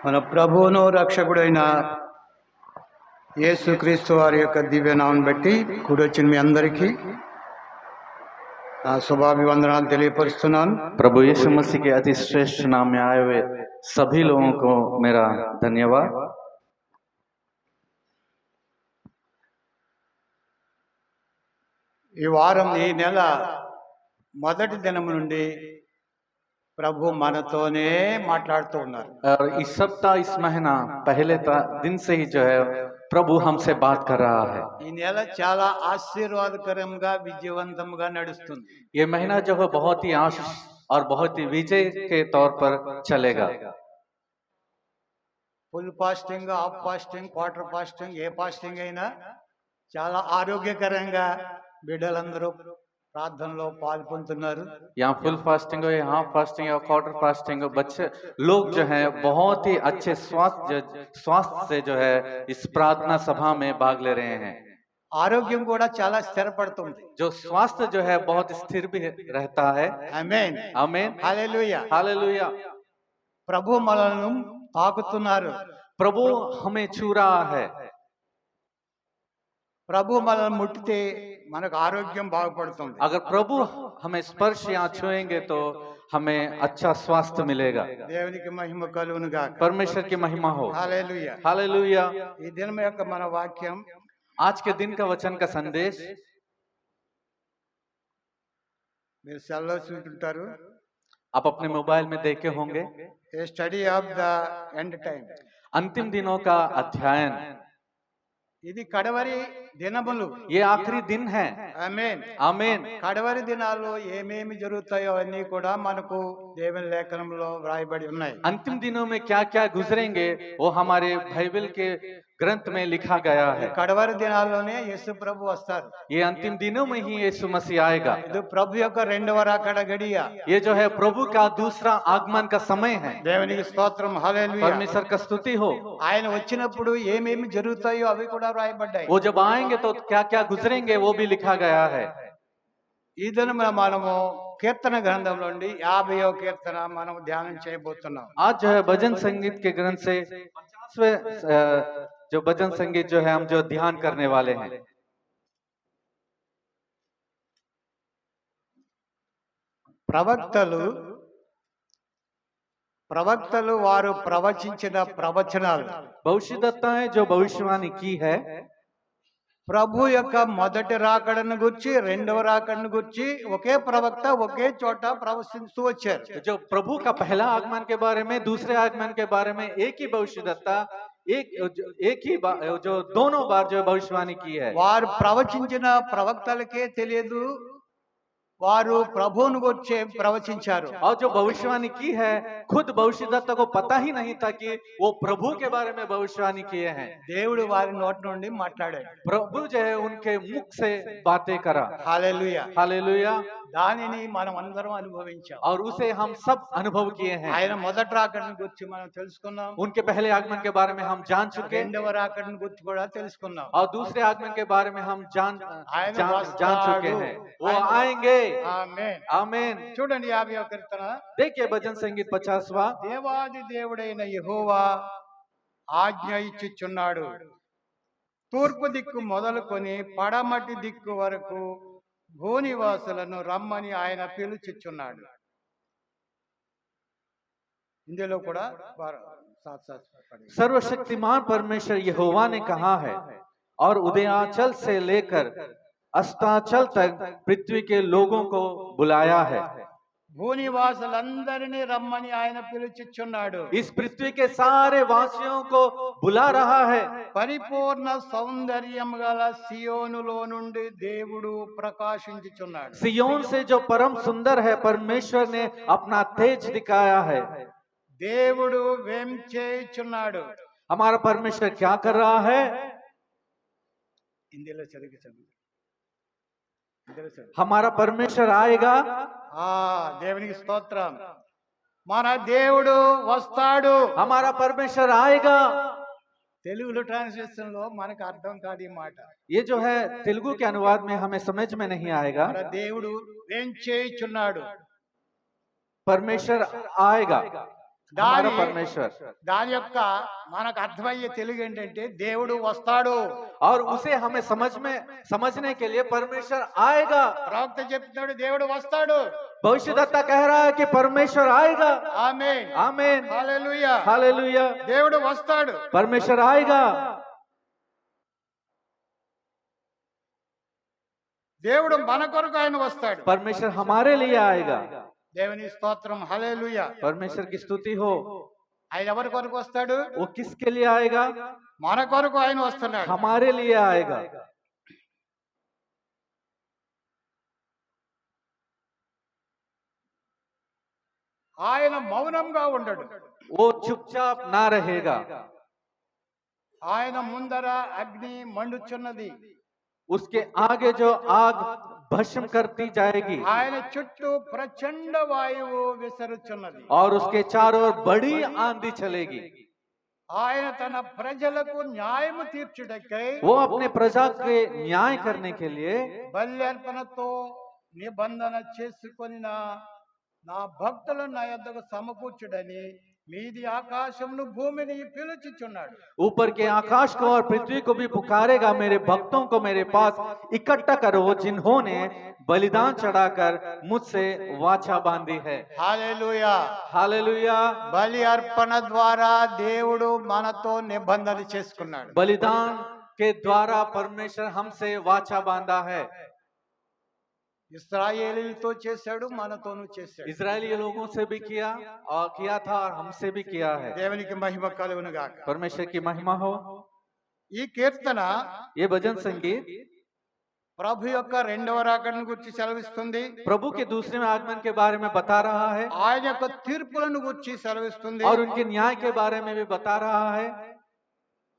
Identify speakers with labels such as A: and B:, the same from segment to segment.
A: మన ప్రభువును రక్షకుడైన యేసుక్రీస్తు వారి యొక్క దివ్యనామం బట్టి కూడొచ్చిన మీ అందరికీ शुभाभिवंदनाలు తెలియపరుస్తున్నాను।
B: प्रभु यीशु मसीह के अति श्रेष्ठ नाम में आए हुए सभी लोगों को मेरा धन्यवाद।
A: ఈ వారం ఈ నెల మొదటి దినం నుండి ప్రభు మనతోనే మాట్లాడుతూ ఉన్నారు।
B: और इस सप्ताह इस महीना पहले दिन से ही जो है प्रभु हमसे बात कर रहा है।
A: ఈ నెల చాలా ఆశీర్వాదకరంగా విజయవంతంగా నడుస్తుంది।
B: ये महीना जो है बहुत ही आशीष और बहुत ही विजय के तौर पर चलेगा।
A: Full fasting, half fasting, quarter fasting, ఏ ఫాస్టింగ్ అయినా చాలా ఆరోగ్యకరంగా బిడ్డలందరూ प्रार्थना पाल्गొంటున్నారు।
B: यहाँ फुल फास्टिंग हो या हाफ फास्टिंग या क्वार्टर फास्टिंग हो, बच्चे लोग जो है बहुत ही अच्छे स्वास्थ्य से जो है इस प्रार्थना सभा में भाग ले रहे हैं।
A: आरोग्यम కూడా చాలా స్థిరపడుతుంది।
B: जो स्वास्थ्य जो है बहुत स्थिर भी रहता है।
A: आमीन
B: आमीन
A: हालेलुया
B: हालेलुया।
A: ప్రభు మనల్ని తాకుతున్నారు।
B: प्रभु हमें छू रहा है।
A: ప్రభు మనల్ని ముట్టితే మనకు ఆరోగ్యం బాగుపడుతుంది।
B: अगर प्रभु हमें स्पर्श या छुएंगे तो हमें अच्छा स्वास्थ्य मिलेगा।
A: దేవునికి మహిమ కలుగును గాక।
B: परमेश्वर की महिमा हो।
A: Hallelujah
B: hallelujah.
A: ఈ దినం యొక్క మన వాక్యం,
B: आज के दिन का वचन का संदेश
A: మీరు సెల్లో చూస్తుంటారు,
B: आप अपने मोबाइल में देखे होंगे।
A: A study of the end time,
B: अंतिम दिनों का अध्ययन।
A: ఇది కడవరి దినములు,
B: ये आखिरी दिन है।
A: ఆమేన్
B: आमीन।
A: కడవరి దినాల్లో ఏమేమి జరుగుతాయో అన్నీ కూడా మనకు దేవుని లేఖనంలో వ్రాయబడి ఉన్నాయి।
B: अंतिम दिनों में क्या क्या गुजरेंगे वो हमारे बाइबल के ग्रंथ में लिखा गया है।
A: కడవరి దినాల్లోనే యేసు ప్రభు వస్తారు।
B: ये अंतिम दिनों में ही यीशु मसीह आएगा।
A: ఇది ప్రభు యొక్క రెండవ రాకడ గడియ।
B: ये जो है प्रभु का दूसरा आगमन का समय है।
A: దేవునికి స్తోత్రం, హల్లెలూయా।
B: परमेश्वर का स्तुति हो।
A: ఆయన వచ్చినప్పుడు ఏమేమి జరుగుతాయో అవి కూడా వ్రాయబడ్డాయి।
B: वो जब आएंगे तो क्या क्या गुजरेंगे वो भी लिखा गया है।
A: ఈ దినమున మనము కీర్తన గ్రంథంలో నుండి 50వ కీర్తన మనం ధ్యానం చేయబోతున్నాం।
B: आज जो है भजन संगीत के ग्रंथ से 50वें जो भजन संगीत जो है हम जो ध्यान करने वाले हैं।
A: ప్రవక్తలు వారు ప్రవచించిన ప్రవచనాలు,
B: భవిష్యద్వక్తాएं जो भविष्यवाणी की है,
A: ప్రభు యొక్క మొదటి రాకడను గురించి, రెండవ రాకడను గురించి ఒకే ప్రవక్త ఒకే చోట ప్రవచిస్తూ వచ్చారు।
B: जो प्रभु का पहला आगमन के बारे में, दूसरे आगमन के बारे में एक ही भविष्यद्वक्ता एक ही जो दोनों बार जो भविष्यवाणी की है।
A: వారు ప్రవచించిన ప్రవక్తలకే తెలియదు వారు ప్రభువును గురించి ప్రవచించారు।
B: और जो भविष्यवाणी की है खुद भविष्यद्वक्ता को पता ही नहीं था कि वो प्रभु के बारे में भविष्यवाणी किए हैं।
A: దేవుడు వారి నోటి నుండి మాట్లాడాడు।
B: प्रभु जो है उनके मुख से बातें करा।
A: Hallelujah
B: hallelujah.
A: దానిని మనం అందరం అనుభవించాం।
B: और उसे हम सब अनुभव किए हैं।
A: ఆయన మొదటి రాకడను గురించి మనం తెలుసుకున్నాం।
B: उनके पहले आगमन के बारे में हम जान चुके।
A: రెండవ రాకడను గురించి కూడా తెలుసుకున్నాం।
B: और दूसरे आगमन के बारे में हम जान चुके हैं। वो आएंगे।
A: ఆమేన్
B: आमीन।
A: చూడండి 50వ కీర్తన,
B: देखिए भजन संगीत 50वां।
A: దేవాది దేవుడైన యెహోవా ఆజ్ఞ ఇచ్చుచున్నాడు, తూర్పు దిక్కు మొదలుకొని పడమటి దిక్కు వరకు భూనివాసులను రమ్మని ఆయన పిలుచుచున్నాడు। ఇందులో కూడా
B: सर्वशक्तिमान परमेश्वर यहोवा ने कहा है, और उदयाचल से लेकर अस्ताचल तक पृथ्वी के लोगों को बुलाया है।
A: భూనివాసులందరినీ రమ్మని ఆయన పిలుచుచున్నాడు।
B: इस पृथ्वी के सारे वासियों को बुला रहा है।
A: పరిపూర్ణ సౌందర్యం గల సియోనులో నుండి దేవుడు ప్రకాశించుచున్నాడు।
B: सियोन से जो परम सुंदर है परमेश्वर ने अपना तेज दिखाया है।
A: దేవుడు వేం చేయుచున్నాడు।
B: हमारा परमेश्वर क्या कर रहा है?
A: ఇందులో చదివి చదువు।
B: हमारा परमेश्वर आएगा।
A: దేవునికి స్తోత్రం। మన దేవుడు వస్తాడు।
B: हमारा परमेश्वर आएगा।
A: తెలుగులో ట్రాన్స్లేషన్ లో మనకు అర్థం కాదు ఈ మాట।
B: ये जो है तेलुगु के अनुवाद में हमें समझ में नहीं आएगा।
A: మన దేవుడు ఏం చేయుచున్నాడు,
B: परमेश्वर आएगा। हमारा
A: దాని
B: परमेश्वर।
A: దాని యొక్క మనకు అర్థమయ్యే తెలుగు ఏంటంటే దేవుడు వస్తాడు.
B: और उसे हमें समझने के लिए परमेश्वर आएगा।
A: ప్రవక్త చెప్తున్నాడు దేవుడు వస్తాడు.
B: भविष्यद्वक्ता कह रहा है कि परमेश्वर आएगा।
A: ఆమేన్
B: आमीन।
A: హల్లెలూయా.
B: हालेलुया।
A: దేవుడు వస్తాడు.
B: परमेश्वर आएगा।
A: దేవుడు మన కొరకు ఆయన వస్తాడు.
B: परमेश्वर हमारे लिए आएगा।
A: దేవుని స్తోత్రం హల్లెలూయా.
B: परमेश्वर की स्तुति हो।
A: ఆయన ఎవరి కొరకు వస్తాడు?
B: वो किसके लिए आएगा?
A: మన కొరకు ఆయన వస్తున్నాడు.
B: हमारे लिए आएगा।
A: ఆయన మౌనంగా ఉండడు.
B: वो चुपचाप ना रहेगा।
A: ఆయన ముందర అగ్ని మండుచున్నది.
B: उसके आगे जो आग भस्म करती जाएगी
A: ఆయన చుట్టూ ప్రచండ వాయువు విసరుచున్నది.
B: और उसके चारों ओर बड़ी आंधी चलेगी।
A: ఆయన తన ప్రజలకు న్యాయము తీర్చుటకై
B: वो अपने प्रजा के न्याय करने के लिए
A: బలి అర్పణతో నిబంధన చేసుకొని నా భక్తులను నా యొద్దకు సమకూర్చుడని మీది ఆకాశమును భూమిని పిలుచుచున్నాడు.
B: ऊपर के आकाश को और पृथ्वी को भी पुकारेगा, मेरे भक्तों को मेरे पास इकट्ठा करो जिन्होंने बलिदान चढ़ाकर मुझसे वाचा बांधी है।
A: హల్లెలూయా.
B: हालेलुया।
A: బలి అర్పణ ద్వారా దేవుడు మనతో నిబంధన చేసుకున్నాడు.
B: बलिदान के द्वारा परमेश्वर हमसे वाचा बांधा है।
A: ఇశ్రాయేలీలతో చేశాడు, మనతోనూ చేశాడు.
B: इजरायली लोगों से भी किया और किया था और हमसे भी किया है।
A: దేవునికి మహిమ కలుగును గాక.
B: परमेश्वर की महिमा हो।
A: ఈ కీర్తన
B: ये भजन संगीत
A: ప్రభు యొక్క రెండవ రాకడను గురించి సెలవిస్తుంది.
B: प्रभु के दूसरे में आगमन के बारे में बता रहा है
A: ఆయన యొక్క తీర్పులను గురించి సెలవిస్తుంది.
B: और उनके न्याय के बारे में भी बता रहा है।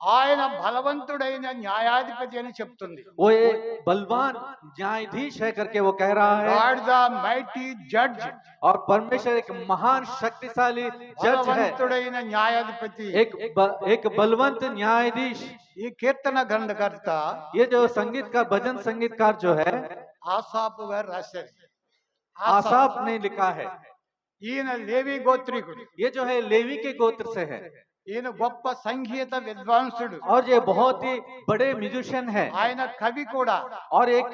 A: ఆయన బలవంతుడైన న్యాయాధిపతి అని చెప్తుంది.
B: वो एक बलवान न्यायाधीश है करके वो कह रहा है।
A: God the mighty judge.
B: और परमेश्वर एक महान शक्तिशाली जज है,
A: బలవంతుడైన న్యాయాధిపతి.
B: एक बलवंत न्यायाधीश।
A: ఈ కీర్తన గ్రంథకర్త
B: ये जो संगीत का भजन संगीतकार जो है
A: ఆసాపు గారు రాశారు.
B: आसाफ ने लिखा है।
A: ఈయన లేవి గోత్రీకుడు.
B: ये जो है लेवी के गोत्र से है
A: ఈయన గొప్ప సంగీత విద్వాంసుడు.
B: और ये बहुत ही बड़े म्यूजिशियन है
A: ఆయన కవి కూడా.
B: और एक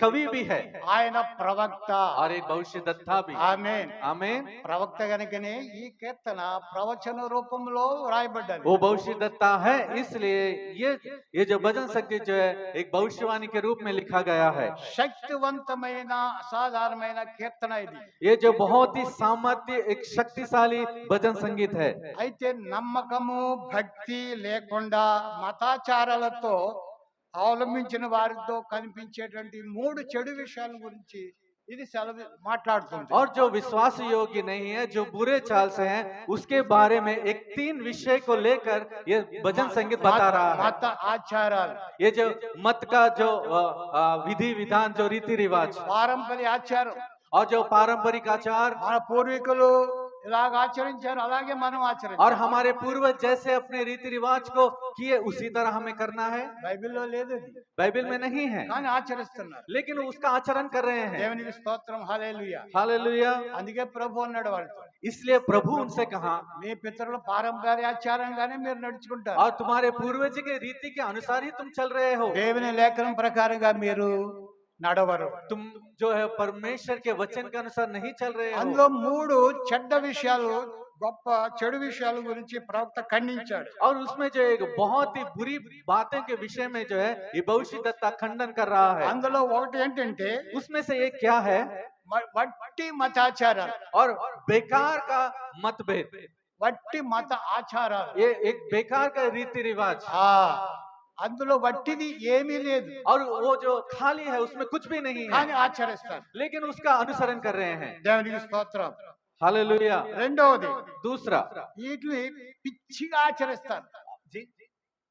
B: कवि भी है
A: ఆయన ప్రవక్త.
B: और एक भविष्यद्वक्ता भी।
A: ఆమేన్.
B: आमीन।
A: ప్రవక్త గనుకనే ఈ కీర్తన ప్రవచన రూపంలో రాయబడ్డది.
B: वो भविष्यद्वक्ता है, इसलिए ये जो भजन संगीत जो है एक भविष्यवाणी के रूप में लिखा गया है।
A: శక్తివంతమైన అసాధారణమైన కీర్తన ఇది.
B: ये जो बहुत ही सामर्थ्य एक शक्तिशाली भजन संगीत है।
A: అయితే నమ్మకము భక్తి లేకుండా మతాచారాలతో అవలంబించిన వారితో కనిపించేటువంటి 3 చెడు విషయాల గురించి ఇది మాట్లాడుతుంది.
B: और जो विश्वास योग्य नहीं है, जो बुरे चाल से हैं, उसके बारे में एक 3 विषय को लेकर ये भजन संगीत बता रहा है।
A: మత ఆచారాలు,
B: ये जो मत का जो विधि विधान, जो रीति रिवाज
A: పారంపర్య ఆచారం,
B: और जो पारंपरिक आचार
A: మన పూర్వీకులు ఇలాగ ఆచరించారు అలాగే మనం ఆచరించాలి.
B: और हमारे पूर्वज जैसे अपने रीति रिवाज को किए उसी तरह हमें करना है।
A: బైబిల్లో లేదు ఇది,
B: बाइबल में नहीं है,
A: కానీ ఆచరిస్తున్నారు.
B: लेकिन उसका आचरण कर रहे हैं।
A: దేవునికి స్తోత్రం హల్లెలూయా.
B: हालेलुया।
A: అందుకే ప్రభు అన్నాడు వారితో,
B: इसलिए प्रभु उनसे कहा
A: మీ పితరుల పారంపర్య ఆచారంగానే మీరు నడుచుకుంటారు.
B: और तुम्हारे पूर्वज के रीति के अनुसार ही तुम चल रहे हो।
A: దేవుని లేఖనం ప్రకారంగా మీరు నడవరు.
B: तुम जो है परमेश्वर के वचन के अनुसार नहीं चल रहे हो।
A: అందులో 3 చెడ్డ విషయాలు, గొప్ప చెడు విషయాల గురించి ప్రవక్త ఖండించాడు.
B: और उसमें जो एक बहुत ही बुरी बातें के विषय में जो है ये भविष्यद्वक्ता खंडन कर रहा है।
A: అందులో ఒకటి ఏంటంటే
B: उसमें से एक क्या है?
A: వట్టి మతాచారాలు.
B: और बेकार का मतभेद।
A: వట్టి మత ఆచారాలు.
B: ये एक बेकार का रीति रिवाज।
A: అందులో వట్టిది ఏమీ లేదు,
B: और वो जो खाली है उसमें कुछ भी नहीं है,
A: కానీ ఆచరిస్తారు.
B: लेकिन उसका अनुसरण कर रहे हैं।
A: దేవునికి స్తోత్రం.
B: हालेलुया।
A: రెండవది,
B: दूसरा,
A: వీటిని పిచ్చిగా ఆచరిస్తారు.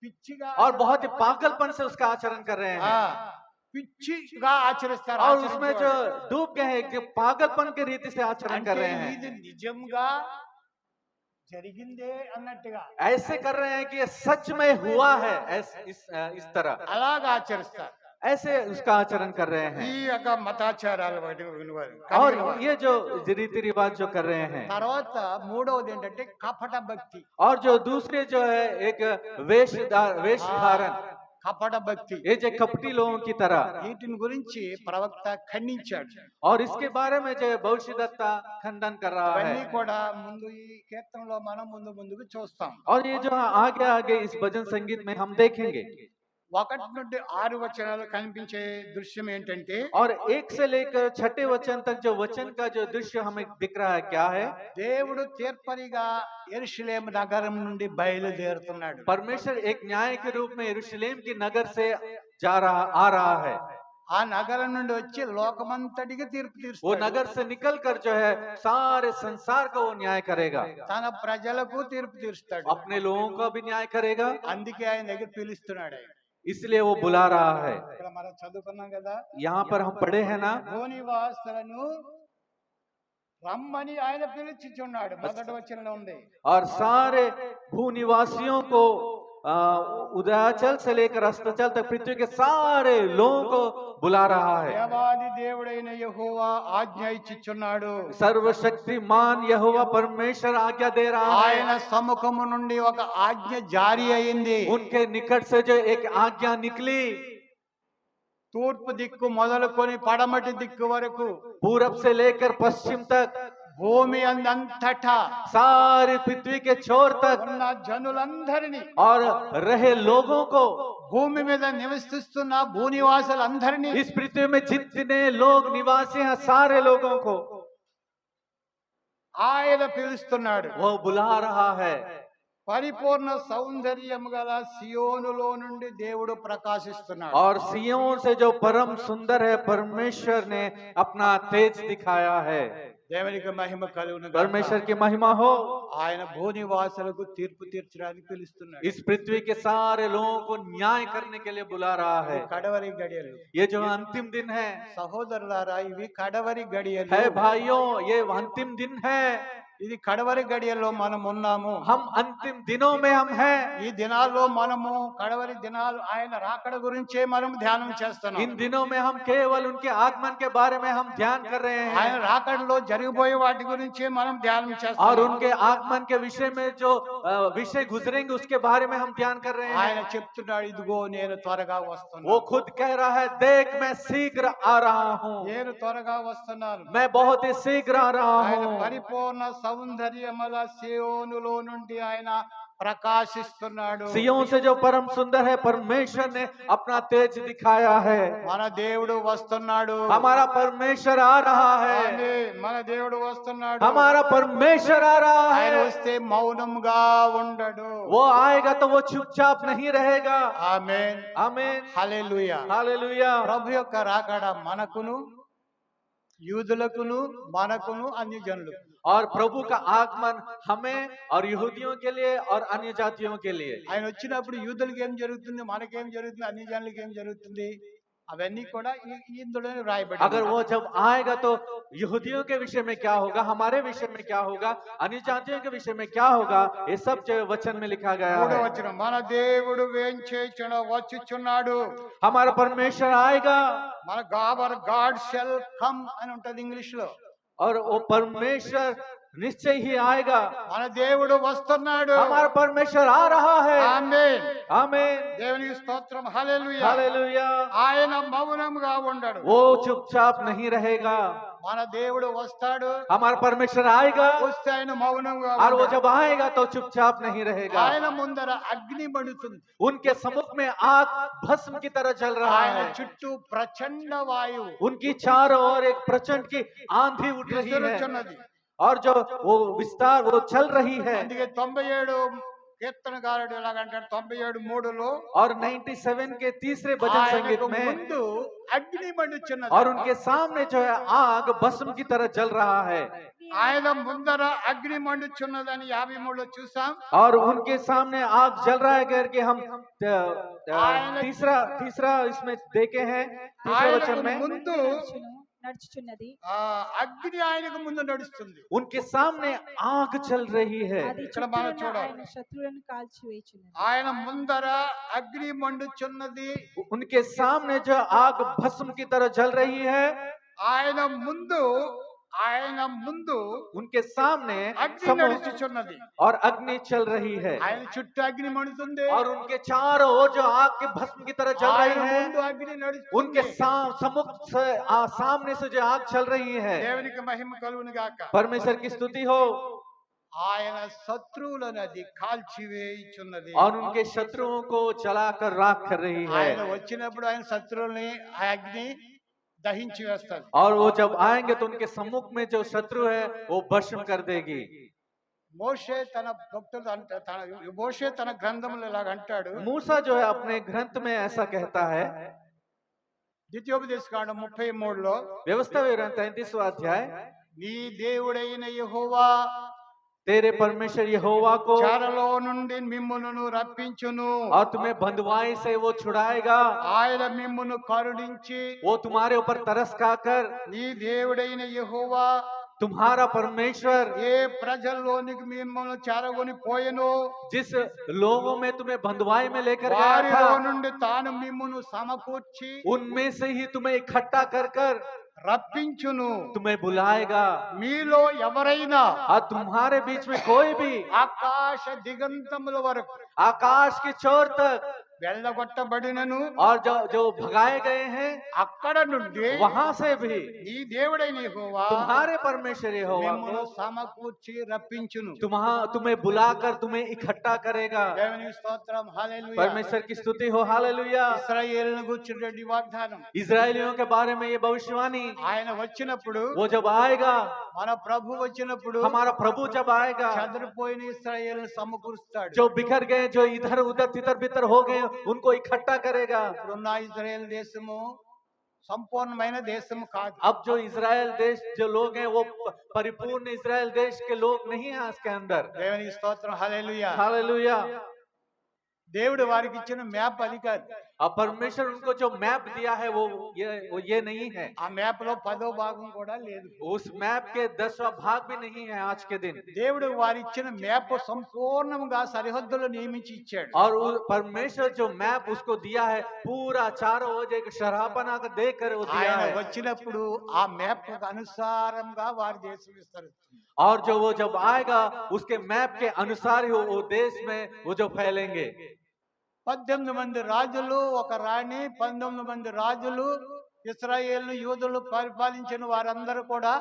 A: పిచ్చిగా
B: और बहुत ही पागलपन से उसका आचरण कर रहे हैं।
A: పిచ్చిగా ఆచరిస్తారు.
B: और उसमें जो डूब गए हैं, जो पागलपन के रीति से आचरण कर रहे हैं।
A: ఇది నిజంగా జరిగిందే అన్నట్టుగా
B: ऐसे कर रहे हैं कि ये सच में हुआ है। इस तरह
A: అలాగా ఆచరిస్తారు.
B: ऐसे उसका आचरण कर रहे
A: ఈ
B: हैं।
A: యొక్క మతాచారాలు వాటి విలువలు
B: और
A: కలిగిన వారు.
B: ये जो रीति रिवाज जो कर रहे हैं,
A: తర్వాత మూడవది ఏంటంటే కపట భక్తి.
B: और जो दूसरे जो है एक वेश धारण,
A: కపట భక్తి
B: ये जो कपटी लोगों की तरह।
A: వీటిని గురించి ప్రవక్త ఖండించాడు.
B: और इसके बारे में जो भविष्यद्वक्ता खंडन कर रहा
A: ఇవన్నీ
B: है।
A: కూడా ముందు ఈ కీర్తనలో మనం ముందుకు చూస్తాం.
B: और ये जो आगे आगे इस भजन संगीत में हम देखेंगे।
A: 1 నుండి 6 వచనాలు కనిపించే దృశ్యం ఏంటంటే
B: और 1 से लेकर 6 वचन तक जो वचन का जो दृश्य हमें दिख रहा है क्या है?
A: దేవుడు తీర్పరిగా యెరూషలేము నగరం నుండి బయలుదేరుతున్నాడు.
B: परमेश्वर एक न्याय के रूप में यरूशलेम की नगर से आ रहा है।
A: ఆ నగరం నుండి వచ్చి లోకమంతటికి తీర్పు
B: वो
A: తీరుస్తాడు.
B: नगर से निकल कर जो है सारे संसार का वो न्याय करेगा,
A: తన ప్రజలకు తీర్పు తీరుస్తాడు.
B: अपने लोगों का भी न्याय करेगा।
A: అందుకే ఆయన దగ్గర పిలుస్తున్నాడు. ఆయన
B: इसलिए वो बुला रहा है।
A: ఇక్కడ మనం చదువుకున్నాం కదా,
B: यहाँ पर हम पढ़े हैं ना,
A: భూనివాసులను రమ్మని ఆయన పిలుచుచున్నాడు. మొదటి వచనంలో ఉంది.
B: और सारे भूनिवासियों को उदयाचल से लेकर अस्ताचल तक पृथ्वी के सारे लोगों को बुला रहा है।
A: దేవాది దేవుడైన యెహోవా ఆజ్ఞ ఇచ్చుచున్నాడు.
B: सर्वशक्तिमान यहोवा परमेश्वर आज्ञा दे रहा
A: ఆయన
B: है।
A: సముఖము నుండి ఒక ఆజ్ఞ జారీ అయింది.
B: उनके निकट से जो एक आज्ञा निकली,
A: తూర్పు దిక్కు మొదలుకొని పడమటి దిక్కు వరకు
B: पूरब से लेकर पश्चिम तक,
A: భూమి అంతటా
B: सारी पृथ्वी के छोर तक,
A: ఉన్న జనులందరినీ,
B: और रहे लोगों को,
A: భూమి మీద నివసిస్తున్న భూనివాసులందరినీ
B: इस पृथ्वी में जितने लोग निवासी हैं सारे लोगों को
A: ఆయన పిలుస్తున్నాడు.
B: वो बुला रहा है।
A: పరిపూర్ణ సౌందర్యము గల సియోనులో నుండి దేవుడు ప్రకాశిస్తున్నాడు.
B: और सियोन से जो परम सुंदर है, परमेश्वर ने अपना तेज दिखाया है।
A: దేవునికి మహిమ కలుగును గాక.
B: परमेश्वर की महिमा हो।
A: ఆయన భూనివాసులకు తీర్పు తీర్చడానికి పిలుస్తున్నాడు.
B: इस पृथ्वी के सारे लोगों को न्याय करने के लिए बुला रहा है।
A: కడవరి గడియలు.
B: ये जो अंतिम दिन है
A: సహోదరులారా, ఇవి కడవరి గడియలు.
B: है भाइयों, ये अंतिम दिन है।
A: ఇది కడవరి గడియల్లో మనం ఉన్నాము.
B: हम अंतिम दिनों में हम हैं।
A: ఈ దినాల్లో మనము కడవరి దినాలు ఆయన రాకడ గురించే మనం ధ్యానం చేస్తున్నాం.
B: इन दिनों में हम केवल उनके आगमन के बारे में हम ध्यान कर रहे
A: ఆయన
B: हैं,
A: రాకడలో జరిగిపోయే వాటి గురించే మనం ధ్యానం
B: और
A: చేస్తున్నాం.
B: उनके आगमन के विषय में जो विषय गुजरेंगे उसके बारे में हम ध्यान कर रहे
A: ఆయన
B: हैं।
A: చెప్తున్నాడు, ఇదిగో నేను త్వరగా
B: वो
A: వస్తున్నాను.
B: खुद कह रहा है, देख मैं शीघ्र आ रहा हूँ,
A: నేను త్వరగా వస్తున్నాను.
B: मैं बहुत ही शीघ्र आ रहा
A: ఆయన
B: हूँ।
A: పరిపూర్ణ సౌందర్యముల సియోనులో నుండి ఆయన ప్రకాశిస్తున్నాడు.
B: सियोन से जो परम सुंदर है, परमेश्वर ने अपना तेज दिखाया है।
A: మన దేవుడు వస్తున్నాడు.
B: हमारा परमेश्वर आ रहा है,
A: ఆమేన్. మన దేవుడు వస్తున్నాడు.
B: हमारा परमेश्वर आ रहा
A: ఆయన
B: है।
A: వస్తే మౌనంగా ఉండడు.
B: वो आएगा तो वो चुपचाप नहीं रहेगा।
A: ఆమేన్.
B: आमीन,
A: హల్లెలూయా.
B: हालेलुया।
A: ప్రభు యొక్క రాకడ మనకును, యూదులకును, మనకును, అన్ని జనులకు.
B: और प्रभु का आगमन हमें और यहूदियों के लिए और अन्य जातियों के लिए।
A: ఆయన వచ్చినప్పుడు యూదులకి ఏం జరుగుతుంది, మనకేం జరుగుతుంది, అన్ని జనులకి ఏం జరుగుతుంది, అవన్నీ కూడా ఇందులోనే రాయబడి
B: अगर वो जब आएगा तो यहूदियों के विषय में क्या होगा, हमारे विषय में क्या होगा, अन्य जातियों के विषय में क्या होगा, ये सब जो वचन में लिखा गया
A: మూడో
B: है।
A: వచనం, మన దేవుడు వేంచేచున వచ్చుచున్నాడు.
B: हमारा परमेश्वर आएगा,
A: మన అవర్ గాడ్ షెల్ కమ్ అని ఉంటది ఇంగ్లీష్ లో.
B: और वो परमेश्वर निश्चय ही आएगा।
A: మన దేవుడు వస్తున్నాడు.
B: हमारा परमेश्वर आ रहा है।
A: ఆమేన్.
B: आमीन,
A: దేవునికి స్తోత్రం. హల్లెలూయా.
B: हालेलुया।
A: ఆయన మౌనంగా ఉండడు.
B: वो चुपचाप नहीं रहेगा।
A: మన దేవుడు వస్తాడు.
B: हमारा परमेश्वर आएगा,
A: వస్తే ఆయన మౌనంగా
B: और वो
A: ఉండడు.
B: जब आएगा तो चुपचाप नहीं रहेगा।
A: ఆయన ముందర అగ్ని మండుతుంది.
B: उनके सम्मुख में आग भस्म की तरह जल रहा
A: ఆయన
B: है।
A: చుట్టూ ప్రచండ వాయువు
B: उनकी चारों ओर एक प्रचंड की आंधी उठ रही है,
A: విసురుచున్నది.
B: और जो वो विस्तार वो चल रही है।
A: అందుకే 97 కీర్తనకారుడు ఎలాగంటాడు, 97:3లో
B: और 97 के तीसरे भजन संगीत
A: ఆయనకు
B: में,
A: ముందు అగ్ని మండుచున్నది.
B: और उनके सामने जो है आग भस्म की तरह जल रहा है।
A: ఆయన ముందర అగ్ని మండుచున్నదని 53లో చూసాం.
B: और उनके सामने आग जल रहा है करके हम तीसरा इसमें देखे हैं, तीसरे
A: ఆయనకు
B: वचन में।
A: ముందు
C: నడుచుచున్నది.
A: ఆ అగ్ని ఆయనకు ముందు నడుస్తుంది.
B: उनके सामने आग चल रही है।
C: అది
A: ఇక్కడ మనం
C: చుట్టూనున్న
A: చూడాలి.
C: ఆయన శత్రువులను కాల్చివేయుచున్నది.
A: ఆయన ముందర అగ్ని మండుచున్నది.
B: उनके सामने जो आग भस्म की तरह जल रही है,
A: ఆయన ముందు
B: उनके सामने
A: అగ్ని
B: समुद्र
A: నడుచుచున్నది.
B: और अग्नि चल रही है,
A: ఆయన చుట్టూ అగ్ని మండుతుంది.
B: और उनके चारों ओर जो आग के भस्म की तरह जल
A: ఆయన
B: रही है,
A: ముందు అగ్ని
B: उनके
A: నడుస్తుంది.
B: सम्मुख से सामने से जो आग चल रही है।
A: దేవునికి మహిమ కలుగును గాక.
B: परमेश्वर की स्तुति हो।
A: ఆయన శత్రువులను అది కాల్చివేయుచున్నది.
B: और उनके शत्रुओं को जलाकर राख कर रही
A: ఆయన
B: है।
A: వచ్చినప్పుడు ఆయన శత్రువుల్ని ఆ అగ్ని దహించి వేస్తారు.
B: और वो जब आएंगे तो उनके सम्मुख में जो शत्रु है वो भस्म कर देगी।
A: మోషే తన భక్తులు మోషే తన గ్రంథంలో ఇలాగ అంటాడు.
B: मूसा जो है अपने ग्रंथ में ऐसा कहता है,
A: ద్వితీయోపదేశకాండం 33లో,
B: व्यवस्था विवरण 33वां अध्याय,
A: నీ దేవుడైన యెహోవా
B: तेरे परमेश्वर यहोवा को
A: చెరలో నుండి మిమ్మును రప్పించును.
B: और तुम्हें बंधुआई से वो छुड़ाएगा।
A: ఆయన మిమ్మును కరుణించి,
B: वो तुम्हारे ऊपर तरस खाकर,
A: నీ దేవుడైన యెహోవా
B: तुम्हारा परमेश्वर
A: ఏ ప్రజల్లోనికి మిమ్మల్ని చెరగొని పోయెను
B: जिस लोगों में तुम्हें बंधुआई में लेकर गया
A: వారిలో
B: था,
A: నుండి తాను మిమ్మును సమకూర్చి
B: उनमें से ही तुम्हें इकट्ठा कर कर
A: రప్పించును.
B: तुम्हें बुलाएगा।
A: మీలో ఎవరైనా
B: और तुम्हारे बीच में कोई भी
A: ఆకాశ దిగంతముల వరకు
B: आकाश की छोर तक,
A: వెళ్ళగొట్టబడినను
B: और जो जो भगाए गए हैं
A: అక్కడ నుండి
B: वहां से भी
A: నీ దేవుడైన యెహోవా
B: तुम्हारे परमेश्वर यहोवा
A: మిమ్మును
B: को
A: సమకూర్చి రప్పించును.
B: तुम्हें बुलाकर तुम्हें इकट्ठा करेगा।
A: దేవునికి స్తోత్రం. హల్లెలూయా.
B: परमेश्वर की स्तुति हो, हालेलुया।
A: ఇశ్రాయేలును గూర్చినటువంటి వాగ్దానం.
B: इजरायलियों के बारे में ये भविष्यवाणी,
A: ఆయన వచ్చినప్పుడు,
B: वो जब आएगा,
A: మన ప్రభు వచ్చినప్పుడు
B: हमारा प्रभु जब आएगा,
A: చెదరిపోయిన ఇశ్రాయేలును సమకూరుస్తాడు.
B: जो बिखर गए, जो इधर उधर तितर बितर हो गए, उनको इकट्ठा करेगा।
A: ఇప్పుడున్న ఇజ్రాయేల్ దేశము సంపూర్ణమైన దేశము కాదు.
B: अब जो इजराइल देश जो लोग हैं वो परिपूर्ण इजराइल देश के लोग नहीं हैं इसके अंदर।
A: దేవునికి స్తోత్రం. హల్లెలూయా.
B: हालेलुया।
A: దేవుడు వారికి ఇచ్చిన మ్యాప్ అది కాదు.
B: अब परमेश्वर उनको जो मैप दिया है वो ये नहीं है।
A: ఆ మ్యాప్ లో 10వ భాగం కూడా లేదు.
B: उस मैप के 10वां भाग भी नहीं है आज के दिन।
A: దేవుడు వారి ఇచ్చిన మ్యాప్ సంపూర్ణంగా సరిహద్దులు నియమించి ఇచ్చాడు.
B: और परमेश्वर जो मैप उसको दिया है पूरा चारों ओर एक शराहपना का देकर वो दिया
A: ఆయన
B: है।
A: వచ్చినప్పుడు ఆ మ్యాప్ అనుసారంగా వారి దేశం విస్తరిస్తుంది.
B: और जो वो जब आएगा उसके मैप के अनुसार ही वो देश में वो जो फैलेंगे।
A: 18 మంది రాజులు, ఒక రాణి, 19 మంది రాజులు ఇశ్రాయేలు యూదులు పరిపాలించిన వారందరూ కూడా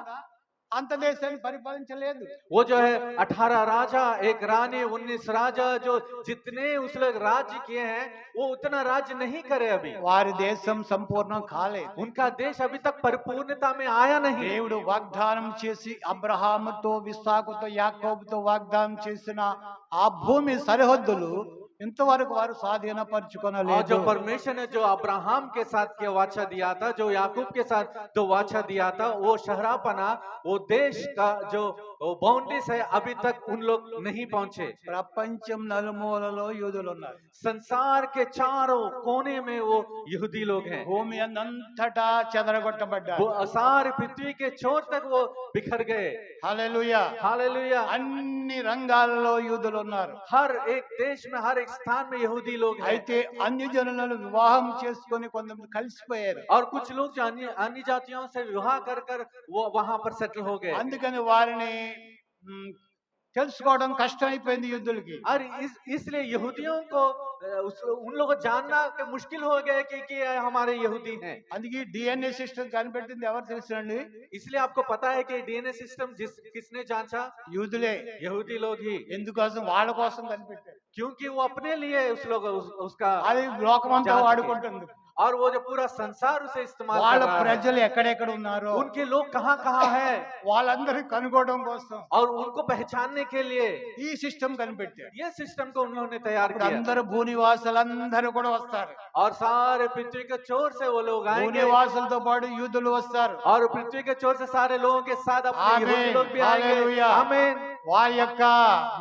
A: అంత దేశాన్ని పరిపాలించలేదు.
B: वो जो है 18 राजा, एक रानी, 19 राजा, जो जितने उस लोग राज्य किए हैं वो उतना राज्य नहीं करे अभी।
A: వారి దేశం సంపూర్ణం కాలేదు.
B: उनका देश अभी तक परिपूर्णता में आया नहीं।
A: దేవుడు వాగ్దానం చేసి అబ్రహాముతో, ఇస్సాకుతో, యాకోబుతో వాగ్దానం చేసిన ఆ భూమి సరిహద్దులు ఇంతవరకు వారు
B: और
A: స్వాధీనపరచుకొనలేదు.
B: जो परमेश्वर ने जो अब्राहम के साथ के वाचा दिया था, जो याकूब के साथ जो वाचा दिया था, वो शहरापना, वो देश का जो बाउंड्रीज है अभी तक उन लोग नहीं पहुंचे।
A: ప్రపంచం నలుమూలలో యూదులు ఉన్నారు.
B: संसार के चारों कोने में वो यहूदी लोग हैं।
A: భూమి అంతటా చెదరగొట్టబడ్డారు.
B: वो सारी पृथ्वी के छोर तक वो बिखर गए।
A: హల్లెలూయా.
B: हालेलुया।
A: అన్ని రంగాల్లో యూదులు ఉన్నారు.
B: हर एक देश में, हर एक स्थान में यहूदी लोग हैं।
A: అయితే అన్య జనులను వివాహం చేసుకొని కొంతమంది కలిసిపోయారు.
B: और कुछ लोग जो अन्य जातियों से विवाह कर कर वो वहां पर सेटल हो गए।
A: అందుకని వారిని తెలుసుకోవడం కష్టమైపోయింది యూదులకి.
B: और इसलिए यहूदियों को उन लोगों को जानना कि मुश्किल हो गया कि हमारे यहूदी हैं।
A: అందుకే డిఎన్ఏ సిస్టమ్ కనిపెట్టింది ఎవరు తెలుసండి?
B: इसलिए आपको पता है कि डीएनए सिस्टम किसने जांचा?
A: యూదులే.
B: यहूदी लोग ही।
A: ఎందుకోసం? వాళ్ళ కోసం కనిపెట్టారు.
B: क्योंकि वो अपने लिए उसका
A: అది లోకమంతా
B: जांच
A: వాడుకుంటుంది.
B: और वो जो पूरा संसार उसे इस्तेमाल
A: వాళ్ళ
B: कर रहा है।
A: ప్రజలు ఎక్కడెక్కడ ఉన్నారో
B: उनके लोग कहाँ कहाँ है
A: వాళ్ళందరినీ కనుగొనడం కోసం
B: और उनको पहचानने के लिए
A: ఈ సిస్టమ్ కనిపెట్టారు.
B: ये सिस्टम को उन्होंने तैयार
A: ఇప్పుడు
B: किया।
A: అందరూ భూనివాసులందరూ కూడా వస్తారు.
B: और सारे पृथ्वी के चोर से वो लोग आएंगे।
A: భూనివాసులతో పాటు యూదులు వస్తారు.
B: और पृथ्वी के चोर से सारे लोगों के साथ अपने
A: आमीन,
B: यहूदी लोग भी आएंगे।
A: हालेलुया।
B: आमीन।
A: వారి యొక్క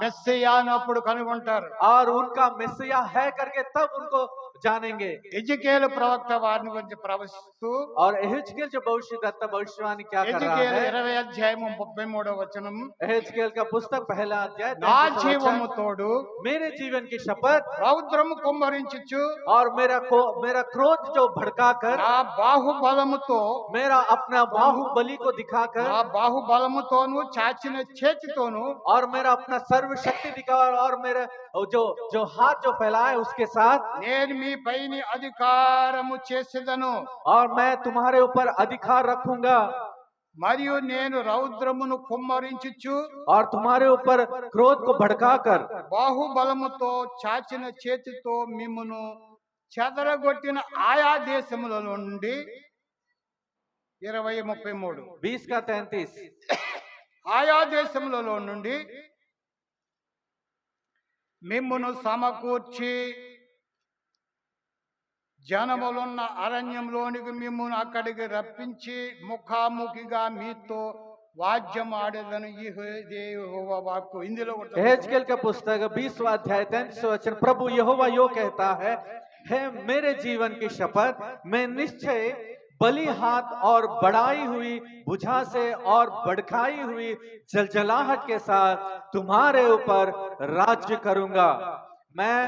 A: మెస్సయాను అప్పుడు కనుగొంటారు.
B: और उनका मेसिया है करके तब उनको जानेंगे।
A: ఎజికేలు ప్రవక్త వారిని గురించి ప్రవచిస్తూ
B: और एहेजकेल जो भविष्यद्वक्ता भविष्यवाणी क्या कर रहा
A: ఎజికేలు
B: है?
A: 20 అధ్యాయము 33వ వచనం,
B: एहेजकेल का पुस्तक पहला अध्याय
A: నా
B: 33वां वचन,
A: జీవము తోడు
B: मेरे जीवन की शपथ
A: రౌద్రము కుమ్మరించుచు
B: और मेरा क्रोध जो भड़काकर,
A: నా బాహుబలముతో
B: मेरा अपना बाहुबली को दिखाकर,
A: నా బాహుబలముతోను చాచిన చేతితోను
B: और मेरा अपना सर्वशक्ति दिखाकर, और मेरा जो जो हाथ जो फैलाए उसके साथ,
A: నేను మీ పైని అధికారము చేసేదను,
B: और मैं तुम्हारे ऊपर अधिकार रखूंगा,
A: మరియు నేను రౌద్రమును కుమ్మరించుచు
B: और तुम्हारे ऊपर क्रोध को भड़काकर,
A: బాహుబలముతో చాచిన చేతితో మిమ్మును చెదరగొట్టిన ఆయా దేశములలో నుండి 20:33
B: 20 का 33,
A: ఆయా దేశములలో నుండి మిమ్మును సమకూర్చి జనములున్న అరణ్యంలోనికి మిమ్మును అక్కడికి రప్పించి ముఖాముఖిగా మీతో వాద్యం ఆడేదను యెహోవా వాక్కు. ఇందులో కూడా
B: एहेजकेल का पुस्तक 20वां अध्याय 33 वचन, प्रभु यहोवा यो कहता है मेरे जीवन की शपथ, मैं निश्चय बलि हाथ और बढ़ाई हुई भुजा से और भड़काई हुई जलजलाहट के साथ तुम्हारे ऊपर राज्य करूंगा। मैं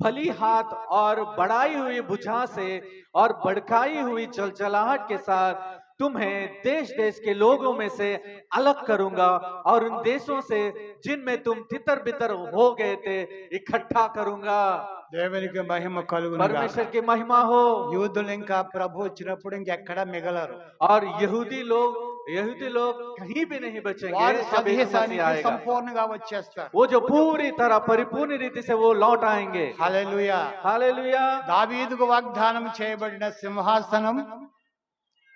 B: भली हाथ और बढ़ाई हुई भुजा से और भड़काई हुई जलजलाहट के साथ तुम्हें देश देश के लोगों में से अलग करूंगा, और उन देशों से जिनमें तुम तितर बितर हो गए थे इकट्ठा करूंगा।
A: దేవునికి మహిమ కలుగునుగాక.
B: परमेश्वर की महिमा हो।
A: యూదులు ఇంకా ప్రభు వచ్చినప్పుడు ఇంకెక్కడ మిగలరు.
B: और यहूदी लोग कहीं भी नहीं बचेंगे
A: వారు
B: जब यीशु मसीह
A: స్వదేశానికి
B: आएगा।
A: సంపూర్ణంగా వచ్చేస్తారు.
B: वो जो पूरी तरह परिपूर्ण रीति से वो लौट आएंगे।
A: హల్లెలూయా.
B: हालेलुया।
A: దావీదుకు వాగ్దానం చేయబడిన సింహాసనం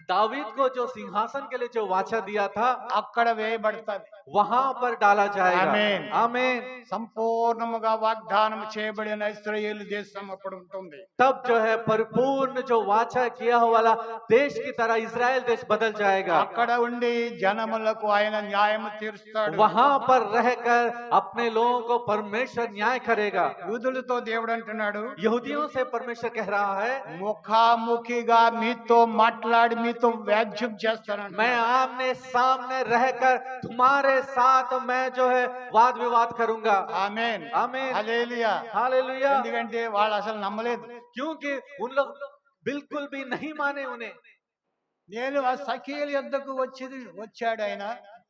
B: दावीद को जो सिंहासन के लिए जो वाचा दिया था
A: అక్కడ వేయబడతాది.
B: वहां पर डाला जाएगा।
A: आमीन।
B: आमीन।
A: సంపూర్ణముగా వాగ్దానం చేయబడిన ఇశ్రాయేలు దేశం అప్పుడు ఉంటుంది.
B: तब जो है परिपूर्ण जो वाचा किया हुआ वाला देश की तरह इजराइल देश बदल जाएगा।
A: అక్కడ ఉండి జనములకు ఆయన న్యాయం తీరుస్తాడు.
B: वहां पर रहकर अपने लोगों को परमेश्वर न्याय करेगा।
A: యూదులతో దేవుడు అంటున్నాడు,
B: यहूदियों से परमेश्वर कह रहा है,
A: ముఖాముఖిగా మీతో మాట్లాడి మీతో వ్యాజ్యం చేస్తాను.
B: मैं आमने सामने रहकर तुम्हारे साथ मैं जो है वाद विवाद करूंगा।
A: ఆమేన్.
B: आमीन।
A: హల్లెలూయా.
B: हालेलुया।
A: ఎందుకంటే వాళ్ళు అసలు నమ్మలేదు.
B: क्योंकि उन लोग बिल्कुल भी नहीं माने उन्हें।
A: నేను ఆ సఖీల యొద్దకు వచ్చాడు ఆయన.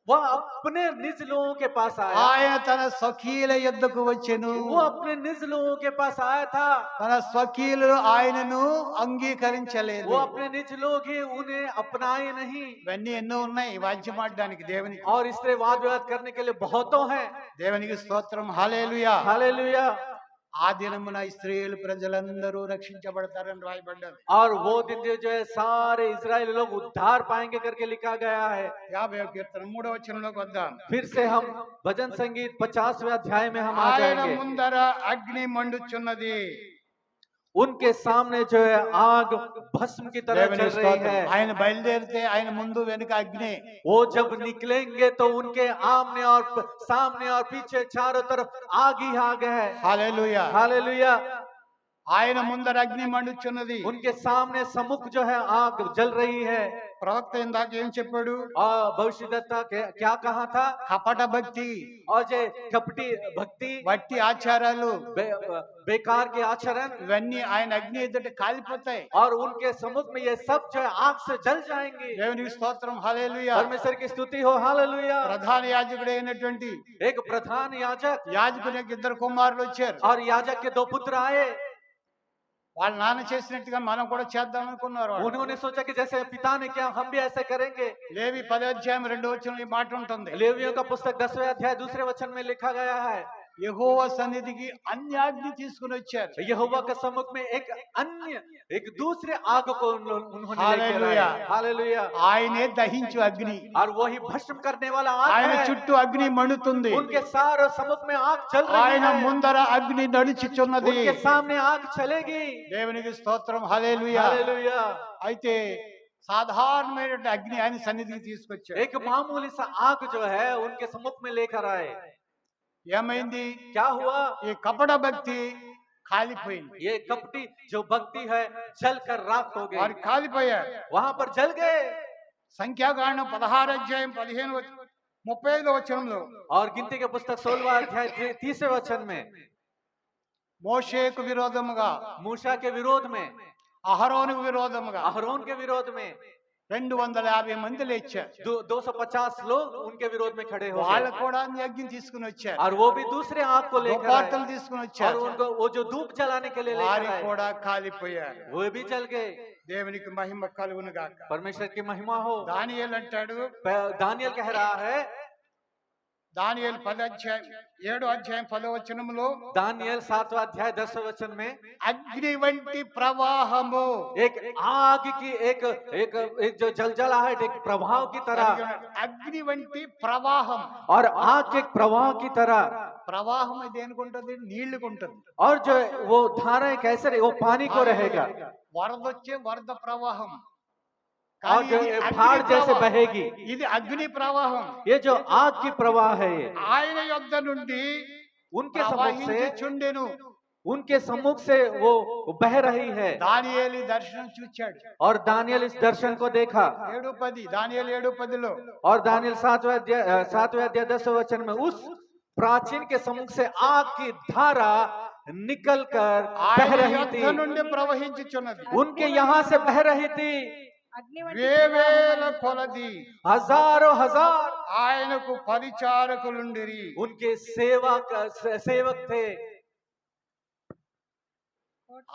B: वह अपने निज लोगों के पास आया।
A: ఆయన తన సఖీల యొద్దకు వచ్చెను.
B: वो अपने निज लोगों के पास आया था।
A: తన స్వకీయులు ఆయనను అంగీకరించలేదు.
B: वो अपने निज लोग ही उन्हें अपनाए नहीं।
A: ఇవన్నీ ఎన్నో ఉన్నాయి వాద్యం ఆడడానికి దేవునికి.
B: और इससे वाद विवाद करने के लिए बहुतों हैं।
A: దేవునికి స్తోత్రం. హల్లెలూయా.
B: हालेलुया।
A: ఆ దినమున ఇశ్రాయేలు ప్రజలందరూ రక్షించబడతారని రాయబడ్డది.
B: और वो दिन जो है सारे इजराइल लोग उद्धार पाएंगे करके लिखा गया है।
A: 50వ కీర్తన 3వ వచనంలోకి వద్దాం.
B: फिर से हम भजन संगीत 50वें अध्याय में हम आ
A: ఆయన
B: जाएंगे।
A: ముందర అగ్ని మండుచున్నది.
B: उनके सामने जो है आग भस्म की तरह
A: దేవుని
B: चल रही
A: స్తోత్రం.
B: है।
A: ఆయన బయలుదేరితే ఆయన ముందు వెనుక అగ్ని.
B: वो जब निकलेंगे तो उनके आमने और सामने और पीछे चारों तरफ आग ही आग है।
A: హల్లెలూయా.
B: हालेलुया।
A: ఆయన ముందర అగ్ని మండుచున్నది.
B: उनके सामने सम्मुख जो है आग जल रही है।
A: ప్రవక్త ఇందాక ఏం చెప్పాడు?
B: और भविष्यद्वक्ता क्या कहा था?
A: కపట భక్తి,
B: और जो कपटी भक्ति,
A: వట్టి ఆచారాలు,
B: बेकार के आचरण,
A: ఇవన్నీ ఆయన అగ్ని ఎదుట కాలిపోతాయి.
B: और उनके सम्मुख में ये सब जो है आग से जल जाएंगे।
A: దేవునికి స్తోత్రం. హల్లెలూయా.
B: परमेश्वर की स्तुति हो। हालेलुया।
A: ప్రధాన యాజకుడు అయినటువంటి
B: एक प्रधान याजक
A: యాజకునికి ఇద్దరు కుమారులు వచ్చారు.
B: और याजक के दो पुत्र आए।
A: వాళ్ళ నాన్న చేసినట్టుగా మనం కూడా చేద్దాం అనుకున్నారు వాళ్ళు.
B: उन्होंने सोचा कि जैसे पिता ने किया हम भी ऐसे करेंगे।
A: లేవి 10వ అధ్యాయం 2వ వచనంలో ఈ మాట ఉంటుంది.
B: लेवियों का पुस्तक 10वें अध्याय 2 वचन में लिखा गया है,
A: యెహోవా సన్నిధికి అన్యాగ్ని తీసుకుని వచ్చారు.
B: यहोवा के सम्मुख में एक दूसरे आग को उन्होंने लेकर
A: हालेलुया।
B: आए। हालेलुया।
A: ఆయనే దహించు అగ్ని.
B: और वही भस्म करने वाला
A: ఆయన
B: आग है।
A: చుట్టూ అగ్ని మండుతుంది.
B: उनके सारे सम्मुख में आग चल
A: ఆయన
B: रही है।
A: ముందర అగ్ని నడుచుచున్నది.
B: उनके सामने आग चलेगी।
A: దేవునికి స్తోత్రం. హల్లెలూయా.
B: हालेलुया।
A: అయితే సాధారణమైనటువంటి అగ్ని ఆయన సన్నిధికి తీసుకొచ్చాడు.
B: एक मामूली सा आग जो है उनके सम्मुख में लेकर आए।
A: ఏమైంది?
B: क्या हुआ?
A: ఈ కపట భక్తి కాలిపోయింది.
B: ये कपटी जो भक्ति है जल कर राख हो
A: వారు
B: गई,
A: కాలిపోయారు.
B: वहां पर जल गए।
A: సంఖ్యాకాండం 16 అధ్యాయం 35 వచనంలో
B: और गिनती के पुस्तक 16वां अध्याय 30वें वचन में
A: మోషేకు విరోధముగా,
B: मूसा के विरोध में,
A: అహరోనుకు విరోధముగా
B: अहरोन के विरोध में
A: 250 మంది లేచారు.
B: 250 लोग उनके विरोध में खड़े हो
A: వాళ్ళు
B: गए।
A: కూడా యజ్ఞం తీసుకుని వచ్చారు.
B: और वो भी दूसरे आग को लेकर
A: గోపార్తలు
B: आए।
A: తీసుకుని
B: और
A: వచ్చారు.
B: उनको वो जो धूप जलाने के लिए
A: వారి
B: लेकर आए
A: కూడా కాలిపోయారు.
B: वो भी जल गए।
A: దేవునికి మహిమ కలుగును గాక.
B: परमेश्वर की महिमा हो।
A: దానియేలు అంటాడు,
B: दानियल कह रहा है,
A: దానియేలు 7వ అధ్యాయం 10వ వచనములో
B: दानियल 7वां अध्याय 10वें वचन में
A: అగ్ని వంటి ప్రవాహము,
B: एक आग की एक एक एक जो जलजलाहट, एक प्रभाव की तरह,
A: అగ్ని వంటి ప్రవాహం.
B: और आग के एक प्रवाह की तरह,
A: ప్రవాహం దేనికి ఉంటుంది? నీళ్లకు ఉంటుంది.
B: और जो वो धाराएं कैसे रहे, वो पानी को रहेगा,
A: వరద వచ్చే వరద ప్రవాహం.
B: और जो ये फाड़ जैसे बहेगी।
A: ఇది అగ్ని ప్రవాహం.
B: ये जो आग की प्रवाह है, ये
A: ఆయన యొద్ద నుండి
B: उनके सम्मुख से,
A: చుండెను.
B: उनके सम्मुख से वो बह रही है।
A: దానియేలు దర్శనం చూచాడు.
B: और दानियल इस दर्शन को देखा।
A: 7:10 దానియేలు 7:10లో
B: और दानियल 7वें अध्याय 10वें वचन में उस प्राचीन के सम्मुख से आग की धारा निकल कर बह
A: ఆయన
B: रही
A: యొద్ద
B: थी,
A: నుండి ప్రవహించుచున్నది.
B: उनके यहाँ से बह रही थी।
C: అగ్ని వంటి
A: వేవేల కొలది
B: हजारों हजार
A: ఆయనకు పరిచారకులుండిరి.
B: उनके सेवक थे।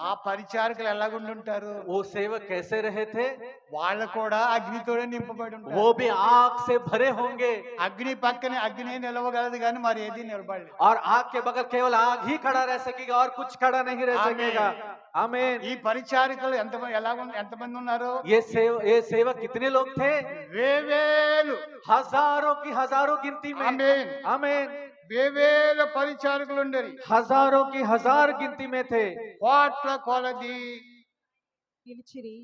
A: ఆ పరిచారకులు ఎలాగుండుంటారు?
B: वो सेवक कैसे रहे थे?
A: వాళ్ళు కూడా అగ్నితోనే నింపబడి ఉంటారు.
B: वो भी आग से भरे होंगे।
A: అగ్ని పక్కనే అగ్ని నిలవగలదు కానీ మరి ఏది నిలబడలేదు.
B: और आग के बगल केवल आग ही खड़ा रह सकेगा और कुछ खड़ा नहीं रह
A: आमीन।
B: सकेगा। आमीन।
A: ఈ పరిచారకులు ఎంతమంది ఉన్నారు?
B: ये सेवक कितने लोग थे?
A: వేవేలు.
B: हजारों की हजारों गिनती में।
A: आमीन.
B: आमीन।
A: వేవేల పరిచారకులు ఉండరు.
B: हजारों की हजार गिनती में थे।
A: కోట్ల కొలది
C: నిలిచిరి.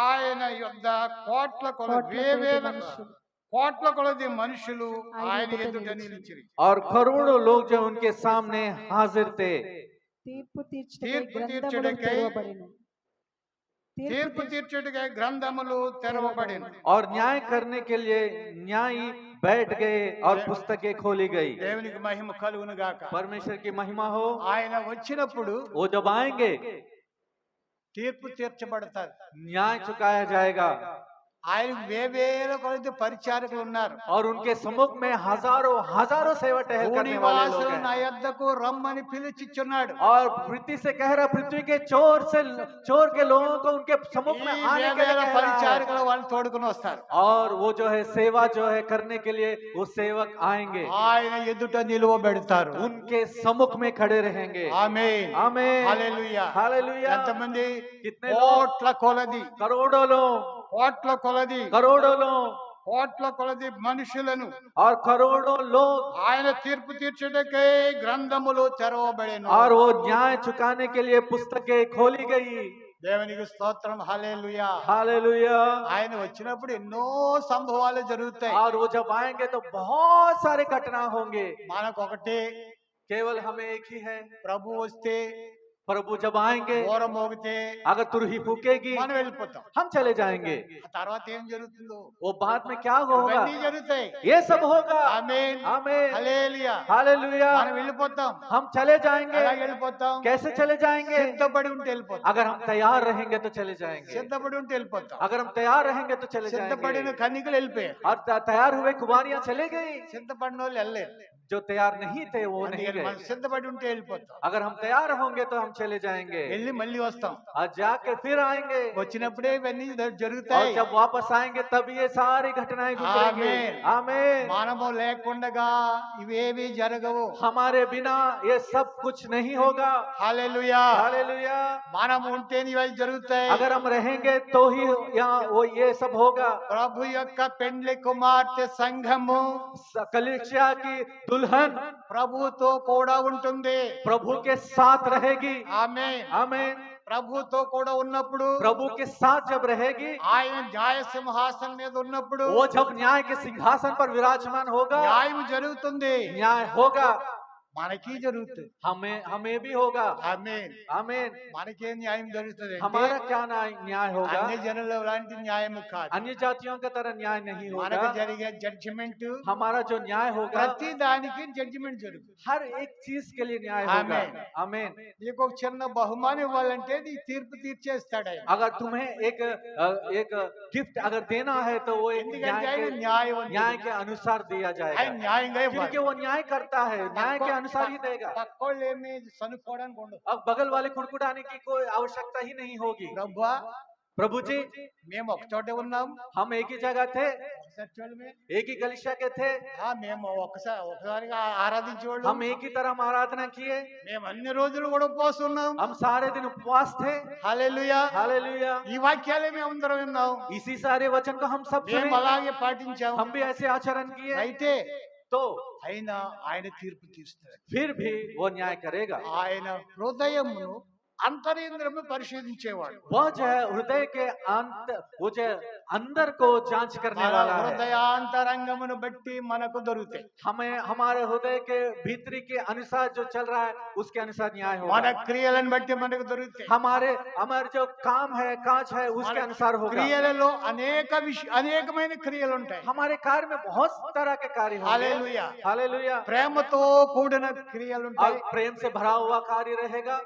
A: ఆయన యొద్ద కోట్ల కొలది
C: కోట్ల కొలది
A: వేవేల
C: మనుషులు.
A: కోట్ల కొలది మనుషులు
C: ఆయన
A: ఆయన
C: ఎదుట
A: ఎదుట
C: నిలిచిరి.
A: నిలిచిరి.
B: और करोड़ों लोग जो उनके सामने हाजिर थे।
C: తీర్పు
A: తీర్పు
C: తీర్చుటకై గ్రంథములు
A: తీర్చుటకై
C: తెరవబడెను.
A: తీర్పు తీర్చుటకై గ్రంథములు తెరవబడిన.
B: और न्याय करने के लिए न्यायी बैठ गए और पुस्तकें खोली गई।
A: దేవునికి మహిమ కలుగును గాక.
B: परमेश्वर की महिमा हो।
A: ఆయన వచ్చినప్పుడు
B: वो जब आएंगे
A: తీర్పు తీర్చబడతారు.
B: न्याय चुकाया जाएगा।
A: ఆయనకు వేవేల కొలది పరిచారకులు ఉన్నారు.
B: और उनके सम्मुख में हजारों हजारों सेवा टहल करने वाले लोग
A: భూనివాసులు నా
B: हैं।
A: యొద్దకు రమ్మని పిలిచిచున్నాడు.
B: और पृथ्वी से कह रहा, पृथ्वी के चोर के लोगों को उनके सम्मुख
A: ఈ
B: में आने के लिए
A: వేవేల
B: कह रहा है।
A: పరిచారకులు వాళ్ళు తోడుకుని వస్తారు.
B: और वो जो है सेवा जो है करने के लिए वो सेवक आएंगे,
A: ఆయన ఎదుట నిలువబెడతారు.
B: उनके सम्मुख में खड़े रहेंगे।
A: ఆమేన్.
B: आमीन।
A: హల్లెలూయా.
B: हालेलुया।
A: ఎంతమంది?
B: कितने लोग?
A: కోట్ల కొలది,
B: करोड़ों लोग,
A: కోట్ల కొలది,
B: करोड़ों लोग,
A: కోట్ల కొలది మనుషులను
B: और करोड़ों लोग,
A: ఆయన తీర్పు తీర్చుటకై గ్రంథములు తెరవబడెను.
B: और वो न्याय चुकाने के लिए पुस्तकें खोली गई।
A: దేవునికి స్తోత్రం. హల్లెలూయా.
B: हालेलुया।
A: ఆయన వచ్చినప్పుడు ఎన్నో సంభవాలు జరుగుతాయి.
B: और वो जब आएंगे तो बहुत सारे घटना होंगे।
A: మనకు ఒకటే,
B: केवल हमें एक ही है,
A: ప్రభు వస్తే
B: प्रभु जब आएंगे,
A: ఘోర మోగితే
B: अगर तुरही फूकेगी
A: మనం వెళ్ళిపోతాం.
B: हम चले जाएंगे।
A: ఆ తర్వాత ఏం జరుగుతుందో
B: वो बाद में क्या होगा?
A: ఇవన్నీ జరుగుతాయి.
B: ये सब होगा।
A: ఆమేన్.
B: आमीन।
A: హల్లెలూయా.
B: हालेलुया।
A: మనం వెళ్ళిపోతాం.
B: हम चले जाएंगे।
A: ఎలా వెళ్ళిపోతాం?
B: कैसे चले जाएंगे?
A: సిద్ధపడి ఉంటే వెళ్ళిపోతాం.
B: अगर हम तैयार रहेंगे तो चले जाएंगे।
A: సిద్ధపడి ఉంటే వెళ్ళిపోతాం.
B: अगर हम तैयार रहेंगे तो चले
A: సిద్ధపడిన
B: जाएंगे।
A: కన్నికలు వెళ్ళిపోయారు.
B: और तैयार हुए कुमारियां चले गई।
A: సిద్ధపడిన వాళ్ళు వెళ్ళలేరు.
B: जो तैयार नहीं थे वो नहीं
A: అందుకని మనం
B: गए।
A: సిద్ధపడి ఉంటే వెళ్ళిపోతాం.
B: अगर हम तैयार होंगे तो हम चले जाएंगे
A: వెళ్ళి మళ్ళీ వస్తాం.
B: और जाके फिर आएंगे।
A: వచ్చినప్పుడే ఇవన్నీ
B: और
A: జరుగుతాయి.
B: जब वापस आएंगे तब ये सारी घटनाएं गुजरेंगी।
A: आमीन।
B: आमीन।
A: మనము లేకుండగా ఇవేవి జరగవు.
B: हमारे बिना ये सब कुछ नहीं होगा।
A: హల్లెలూయా.
B: हालेलुया।
A: మనం ఉంటేనే ఇవన్నీ జరుగుతాయి.
B: अगर हम रहेंगे तो ही यहाँ वो ये सब होगा।
A: ప్రభు యొక్క పెండ్లి కుమార్తె సంఘము
B: कलीसिया की दुल्हन
A: ప్రభుతో కూడా ఉంటుంది.
B: प्रभु के साथ रहेगी।
A: ఆమేన్.
B: आमीन।
A: ప్రభుతో కూడా ఉన్నప్పుడు,
B: प्रभु के साथ जब रहेगी,
A: ఆయన న్యాయ సింహాసనం మీద ఉన్నప్పుడు
B: वो जब न्याय के सिंहासन पर विराजमान होगा,
A: న్యాయం జరుగుతుంది,
B: न्याय होगा,
A: మనకి జరుగుతుంది.
B: हमें भी होगा।
A: ఆమేన్.
B: आमीन।
A: మనకేం న్యాయం జరుగుతుంది అంటే
B: हमारा क्या न्याय होगा?
A: అన్ని జనుల లాంటి న్యాయం కాదు.
B: अन्य जातियों की तरह न्याय नहीं
A: మనకు
B: होगा।
A: జరిగే జడ్జిమెంట్
B: हमारा जो न्याय होगा,
A: ప్రతి దానికి జడ్జిమెంట్ జరుగుతుంది.
B: हर एक चीज के लिए न्याय होगा।
A: आमीन।
B: आमीन।
A: నీకు ఒక చిన్న బహుమానం ఇవ్వాలంటే నీ తీర్పు తీర్చేస్తాడు ఆయన.
B: अगर तुम्हें एक गिफ्ट अगर देना है तो वो एक
A: ఎందుకంటే
B: न्याय
A: ఆయన
B: के
A: న్యాయవంతుడు.
B: अनुसार दिया
A: ఆయన
B: जाएगा,
A: న్యాయంగా
B: क्योंकि
A: ఇవ్వాలి.
B: वो न्याय करता है, न्याय के अनुसार ही देगा।
A: పక్కోళ్ళు ఏమి సనుక్కోవడానికి ఉండదు.
B: अब बगल वाले कुड़कुड़ाने की कोई आवश्यकता ही नहीं होगी।
A: ప్రభువా,
B: प्रभु जी,
A: మేము ఒక చోటే ఉన్నాం,
B: हम एक ही जगह थे,
A: చర్చోళ్ళమే.
B: एक ही कलिशा के थे,
A: మేము ఒకసారిగా ఆరాధించేవాళ్ళు.
B: हम एक ही तरह आराधना किए,
A: మేము అన్ని రోజులు కూడా ఉపవాసం ఉన్నాం.
B: हम सारे दिन उपवास थे।
A: హల్లెలూయా.
B: हालेलुया।
A: ఈ వాక్యాలే మేము అందరం విన్నాం,
B: इसी सारे वचन को हम सब
A: మేము
B: सुने,
A: అలాగే పాటించాం.
B: हम भी ऐसे आचरण किए,
A: అయితే
B: तो
A: ఆయన తీర్పు తీస్తాడు.
B: फिर भी वो न्याय करेगा।
A: ఆయన హృదయమును అంతరేంద్రము పరిశోధించేవాడు.
B: वह जो है हृदय के अंत, वो जो है अंदर को जांच करने
A: మన
B: वाला है।
A: హృదయాంతరంగమును బట్టి మనకు దొరుకుతాయి.
B: हमें हमारे हृदय के भीतरी के अनुसार जो चल रहा है उसके अनुसार न्याय
A: మన
B: होगा।
A: క్రియలను బట్టి మనకు దొరుకుతాయి.
B: हमारे जो काम है, काज है, उसके अनुसार होगा।
A: క్రియలలో అనేకమైన క్రియలు ఉంటాయి.
B: हमारे कार्य में बहुत तरह के कार्य होंगे।
A: हालेलुया।
B: हालेलुया।
A: ప్రేమతో కూడిన క్రియలు
B: और
A: ఉంటాయి,
B: प्रेम से भरा हुआ कार्य रहेगा,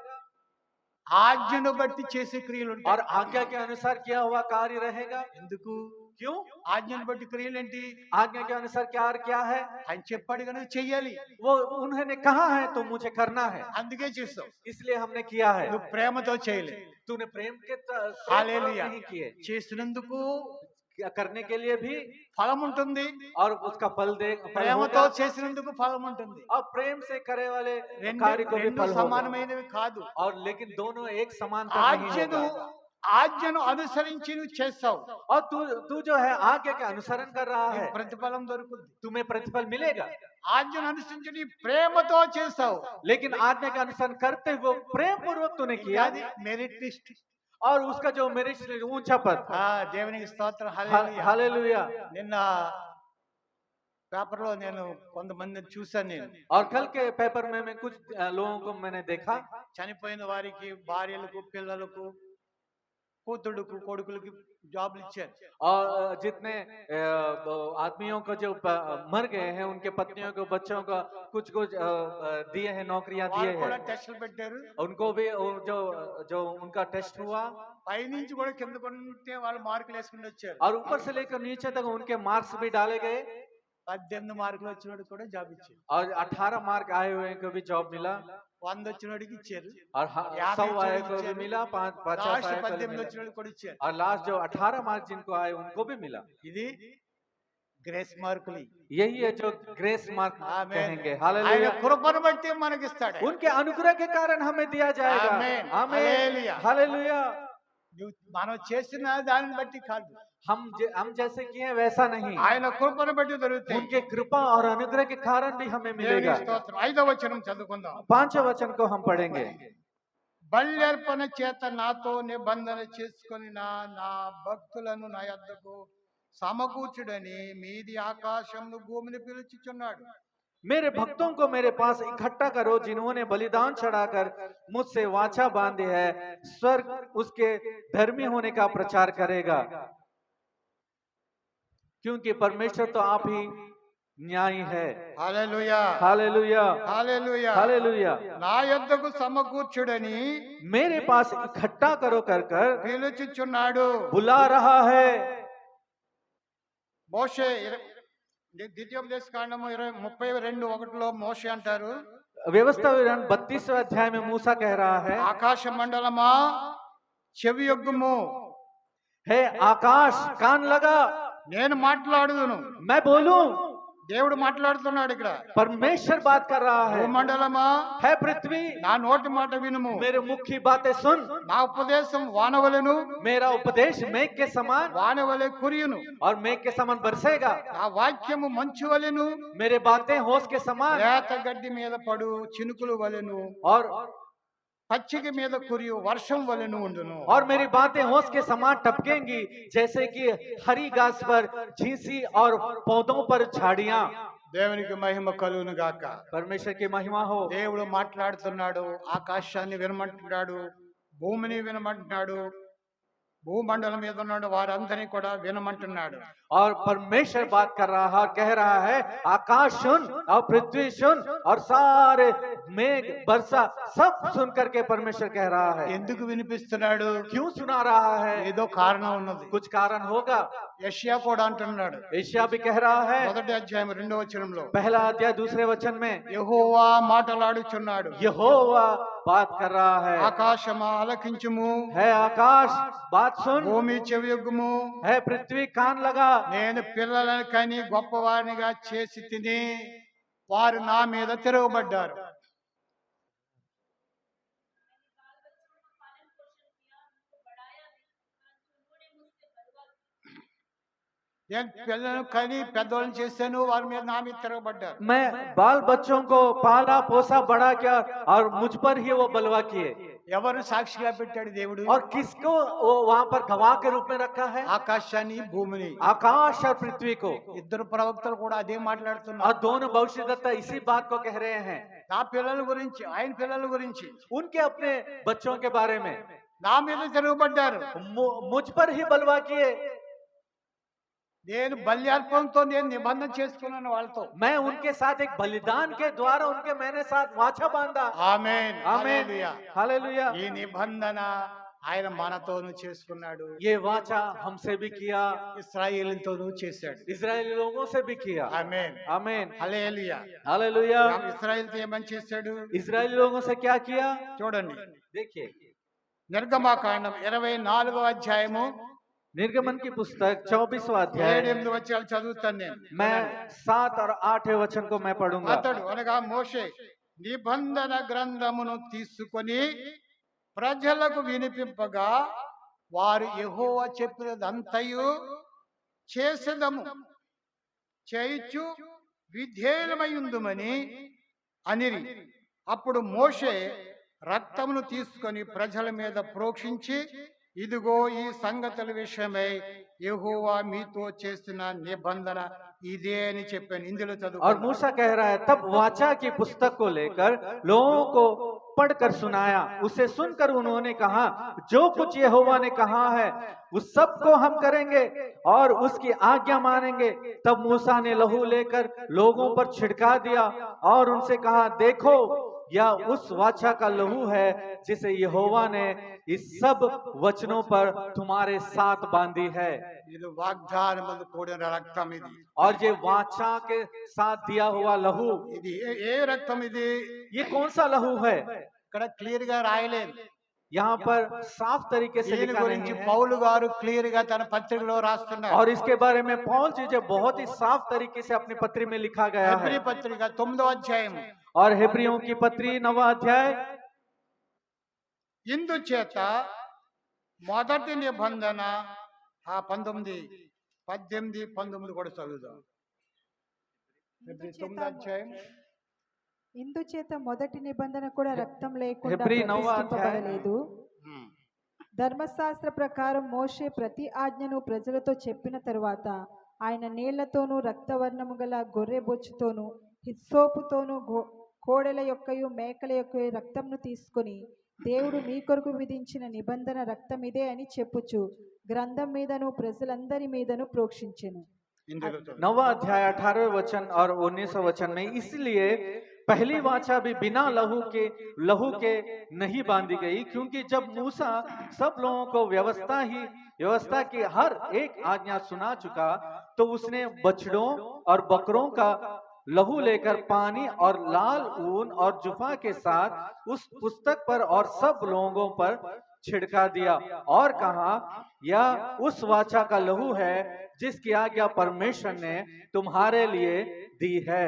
A: ఆజ్ఞను బట్టి చేసే క్రియలు
B: और
A: ఉంటాయి.
B: आज्ञा के अनुसार किया हुआ कार्य रहेगा।
A: ఎందుకు?
B: क्यों?
A: ఆజ్ఞను బట్టి క్రియలు ఏంటి?
B: आज्ञा के अनुसार क्या है?
A: ఆయన చెప్పాడు కనుక చెయ్యాలి,
B: वो उन्होंने कहा है तो मुझे करना है,
A: అందుకే చేస్తావు.
B: इसलिए हमने किया है।
A: నువ్వు ప్రేమతో చేయలే,
B: तूने प्रेम के
A: हालेलुया।
B: नहीं किए,
A: చేసినందుకు
B: करने के लिए भी,
A: ఫలం ఉంటుంది.
B: और उसका फल
A: ప్రేమతో
B: होगा।
A: చేసినందుకు ఫలం ఉంటుంది.
B: और प्रेम से करे वाले
A: రెండు
B: कार्य को भी
A: రెండు
B: फल होगा।
A: సమానమైనవి కాదు.
B: और लेकिन दोनों एक समान तो नहीं
A: ఆజ్ఞను
B: होगा।
A: ఆజ్ఞను అనుసరించి నువ్వు చేస్తావు,
B: और तू जो है आज्ञा के अनुसरण कर रहा है,
A: ప్రతిఫలం దొరుకుతుంది.
B: तुम्हें प्रतिफल मिलेगा।
A: ఆజ్ఞను అనుసరించి నీ ప్రేమతో చేస్తావు,
B: लेकिन आज्ञा का अनुसरण करते हुए प्रेम पूर्वक तूने किया,
A: అది మెరిట్ లిస్ట్.
B: और उसका जो मेरे ऊंचा पद।
A: దేవునికి స్తోత్రం.
B: हालेलुया।
A: నిన్న పేపర్లో నేను కొంతమందిని చూశాను. నేను
B: और कल के पेपर में मैं कुछ लोगों को मैंने देखा,
A: చనిపోయిన వారికి భార్యలకు, పిల్లలకు, కూతుడుకు, కొడుకులకి జాబ్లు ఇచ్చారు.
B: और जितने आदमियों को जो मर गए हैं उनके पत्नियों को, बच्चों को कुछ दिए हैं, नौकरियां दिए
A: వాళ్ళు కూడా
B: हैं।
A: టెస్టులు పెట్టారు.
B: उनको भी जो उनका टेस्ट हुआ,
A: పైనుంచి కూడా కింద కొంటే వాళ్ళు మార్కులు వేసుకుని వచ్చారు.
B: और ऊपर से लेकर नीचे तक उनके मार्क्स भी डाले गए,
A: 18 మార్కులు వచ్చినోడికి కూడా జాబ్ ఇచ్చారు.
B: और 18 मार्क आए हुए को भी जॉब मिला,
A: 100 వచ్చినోడికి ఇచ్చారు.
B: और 100 आए को भी मिला, 50
A: లాస్ట్
B: आए को भी
A: 18
B: मिला,
A: వచ్చినోడికి కూడా ఇచ్చారు.
B: और लास्ट जो 18 मार्क जिनको आए उनको भी मिला।
A: ఇది గ్రేస్ మార్కులు.
B: यही है जो ग्रेस मार्क
A: ఆమేన్.
B: कहेंगे।
A: ఆయన
B: हालेलुया।
A: కృపను బట్టి మనకి ఇస్తాడు.
B: उनके अनुग्रह के कारण हमें दिया जाएगा।
A: आमीन।
B: आमीन।
A: हालेलुया।
B: हालेलुया।
A: మనం చేసిన దాన్ని బట్టి కాదు,
B: हम जैसे किए हैं वैसा नहीं,
A: ఆయన కృపను బట్టి దొరుకుతాయి.
B: उनके कृपा और अनुग्रह के कारण भी हमें
A: దేవుని
B: मिलेगा।
A: స్తోత్రం. 5వ వచనం చదువుకుందాం.
B: 5वें वचन को हम पढ़ेंगे।
A: బల్యర్పణ చేత నాతో నిబంధన చేసుకొని నా భక్తులను నా యొద్దకు సమకూర్చుడని మీది ఆకాశమును భూమిని పిలుచుచున్నాడు.
B: मेरे भक्तों को मेरे पास इकट्ठा करो, जिन्होंने बलिदान चढ़ाकर मुझसे वाचा बांधी है, स्वर्ग उसके धर्मी होने का प्रचार करेगा, क्योंकि परमेश्वर तो आप ही न्यायी है।
A: హల్లెలూయా.
B: हालेलुया।
A: హల్లెలూయా.
B: हालेलुया।
A: నా యొద్దకు సమకూర్చుడని
B: मेरे पास इकट्ठा करो कर
A: పిలుచుచున్నాడు.
B: बुला रहा है।
A: మోషే ద్వితీయోపదేశ కాండము 32:1 మోషే అంటారు,
B: व्यवस्था विवरण 32वें अध्याय में मूसा कह रहा है,
A: ఆకాశ మండలమా చెవి యొగ్గుము,
B: है आकाश कान लगा,
A: నేను మాట్లాడుదును.
B: मैं बोलूं।
A: దేవుడు మాట్లాడుతున్నాడు ఇక్కడ.
B: परमेश्वर बात कर रहा है।
A: భూమండలమా
B: है पृथ्वी,
A: నా నోటి మాట వినుము.
B: मेरे मुख की बातें सुन।
A: నా ఉపదేశం వానవలెను,
B: मेरा उपदेश मेघ के समान
A: వానవలె కురియును.
B: और मेघ के समान बरसेगा।
A: నా వాక్యము మంచు వలెను,
B: मेरे बातें होश के समान
A: లేత గడ్డి మీద పడు చినుకులు వలెను.
B: और
A: పచ్చిక మీద కురియు వర్షం వలెను ఉండును.
B: और मेरी बातें होश के समान टपकेंगी जैसे कि हरी घास पर झींसी और पौधों पर झाड़ियां।
A: దేవునికి మహిమ కలుగును గాక.
B: परमेश्वर की महिमा हो।
A: దేవుడు మాట్లాడుతున్నాడు, ఆకాశాన్ని వినమంటున్నాడు, భూమిని వినమంటున్నాడు, భూమండలం మీద ఉన్న వారందరినీ కూడా వినమంటున్నాడు.
B: और परमेश्वर बात कर रहा है और कह रहा है आकाश सुन और पृथ्वी सुन और सारे मेघ वर्षा सब सुन करके परमेश्वर कह रहा है।
A: ఎందుకు వినిపిస్తున్నాడు?
B: क्यों सुना रहा है?
A: ఏదో కారణం ఉన్నది.
B: कुछ कारण होगा।
A: యెషయా కూడా అంటున్నాడు,
B: एशिया भी कह रहा है,
A: మొదటి అధ్యాయం 2వ వచనంలో,
B: पहला अध्याय दूसरे वचन में
A: యెహోవా మాటలాడుచున్నాడు.
B: यहोवा बात कर रहा है।
A: ఆకాశమా ఆలకించుము,
B: है आकाश बात सुन,
A: భూమి చెవియొగ్గుము,
B: है पृथ्वी कान लगा।
A: నేను పిల్లలను కని గొప్పవారినిగా చేసి తిని వారు నా మీద తిరగబడ్డారు. నేను పిల్లలను కని పెద్దవాళ్ళని చేశాను, వారి మీద నా మీద తిరగబడ్డారు.
B: मैं बाल बच्चों को पाला पोसा बड़ा किया और मुझ पर ही वो बलवा किए।
A: ఎవరు సాక్షిగా పెట్టాడు దేవుడు?
B: और किसको वो वहां पर गवाह के रूप में रखा है?
A: ఆకాశాన్ని భూమిని.
B: आकाश और पृथ्वी को।
A: ఇద్దరు ప్రవక్తలు కూడా అదే మాట్లాడుతున్నారు.
B: और दोनों भविष्यद्वक्ता इसी बात को कह रहे हैं,
A: నా పిల్లల గురించి, ఆయన పిల్లల గురించి,
B: उनके अपने बच्चों के बारे में।
A: నా మీద తిరగబడ్డారు.
B: मुझ पर ही बलवा किए।
A: నేను బల్యార్పణతో నేను నిబంధన చేసుకున్నాను వాళ్ళతో.
B: मैं उनके साथ एक बलिदान के द्वारा उनके मैंने साथ वाचा बांधा।
A: ఆమేన్,
B: आमीन,
A: హల్లెలూయా.
B: हालेलुया।
A: ఈ నిబంధన ఆయన మనతోనూ చేసుకున్నాడు,
B: ये वाचा हमसे भी किया,
A: ఇశ్రాయేలుతోనూ చేశాడు.
B: इजरायली लोगों से भी किया।
A: ఆమేన్,
B: आमीन,
A: హల్లెలూయా.
B: हालेलुया।
A: ఇశ్రాయేలుతో ఏమని చేశాడు
B: इजरायली लोगों से क्या किया?
A: చూడండి.
B: देखिए
A: నిర్గమాకాండం 24వ అధ్యాయము
B: निर्गमन की पुस्तक 24वां अध्याय
A: 7-8 వచనాలు చదువుతాను నేను.
B: मैं 7 और 8वें वचन को मैं पढ़ूंगा।
A: అతడు అనగా మోషే నిబంధన గ్రంథమును తీసుకొని ప్రజలకు వినిపింపగా వారు యెహోవా చెప్పినదంతయు చేసెదము చేయిచు విధేయులమైయుందుమని అనిరి. అప్పుడు మోషే రక్తమును తీసుకొని ప్రజల మీద ప్రోక్షించి, ఇదిగో ఈ సంగతుల విషయమై యెహోవా మీతో చేసిన నిబంధన ఇదే అని చెప్పాను. ఇందులో చదువు.
B: और मूसा कह रहा है, तब वाचा की पुस्तक को लेकर लोगों को पढ़कर सुनाया। उसे सुनकर उन्होंने कहा, जो कुछ यहोवा ने कहा है उस सब को हम करेंगे और उसकी आज्ञा मानेंगे। तब मूसा ने लहू लेकर लोगों पर छिड़का दिया और उनसे कहा, देखो यह उस वाचा का लहू है जिसे यहोवा ने इस सब वचनों पर तुम्हारे साथ बांधी है।
A: ఇది వాగ్దానముతో కూడిన రక్తం ఇది.
B: और ये वाचा के साथ दिया हुआ लहू,
A: ఇది ఏ రక్తం ఇది?
B: ये कौन सा लहू है?
A: ఇక్కడ క్లియర్ గా రాయలేదు.
B: यहाँ पर साफ तरीके से
A: దీని
B: लिखा
A: గురించి
B: नहीं है।
A: పౌలు గారు క్లియర్ గా తన పత్రికలో రాస్తున్నారు.
B: और इसके बारे में पौल जी जो बहुत ही साफ तरीके से अपनी पत्री में लिखा गया
A: హెబ్రీ
B: है।
A: పత్రిక 9వ అధ్యాయం.
B: और हेब्रियों की पत्री 9वां अध्याय,
A: ఇందుచేత మొదటి నిబంధన 19, 18, 19 కూడా చదువుదాం. హెబ్రీ 9వ అధ్యాయం.
C: ఇందుచేత మొదటి నిబంధన కూడా రక్తం లేకుండా
B: హెబ్రీ 9వ అధ్యాయం.
C: ప్రతిష్ఠింపబడలేదు.
A: ఉమ్.
C: ధర్మశాస్త్ర ప్రకారం మోషే ప్రతి ఆజ్ఞను ప్రజలతో చెప్పిన తరువాత ఆయన నీళ్లతోనూ రక్తవర్ణము గల గొర్రె బొచ్చుతోనూ హిస్సోపుతోనూ కోడెల యొక్కయు మేకల యొక్కయు రక్తంను తీసుకొని, దేవుడు మీ కొరకు విధించిన నిబంధన రక్తం ఇదే అని చెప్పుచు గ్రంథం మీదను ప్రజలందరి మీదను ప్రోక్షించెను.
A: ఇందులో చదువు.
B: 9वां अध्याय 18वें वचन और 19वें वचन में, इसलिए पहली वाचा भी बिना लहू के नहीं बांधी गई, क्योंकि जब मूसा सब लोगों को व्यवस्था की हर एक आज्ञा सुना चुका, तो उसने बछड़ों और बकरों का लहू लेकर पानी और लाल ऊन और जुफा के साथ उस पुस्तक पर और सब लोगों पर छिड़का दिया और कहा, यह उस वाचा का लहू है जिसकी आज्ञा परमेश्वर ने तुम्हारे लिए दी है।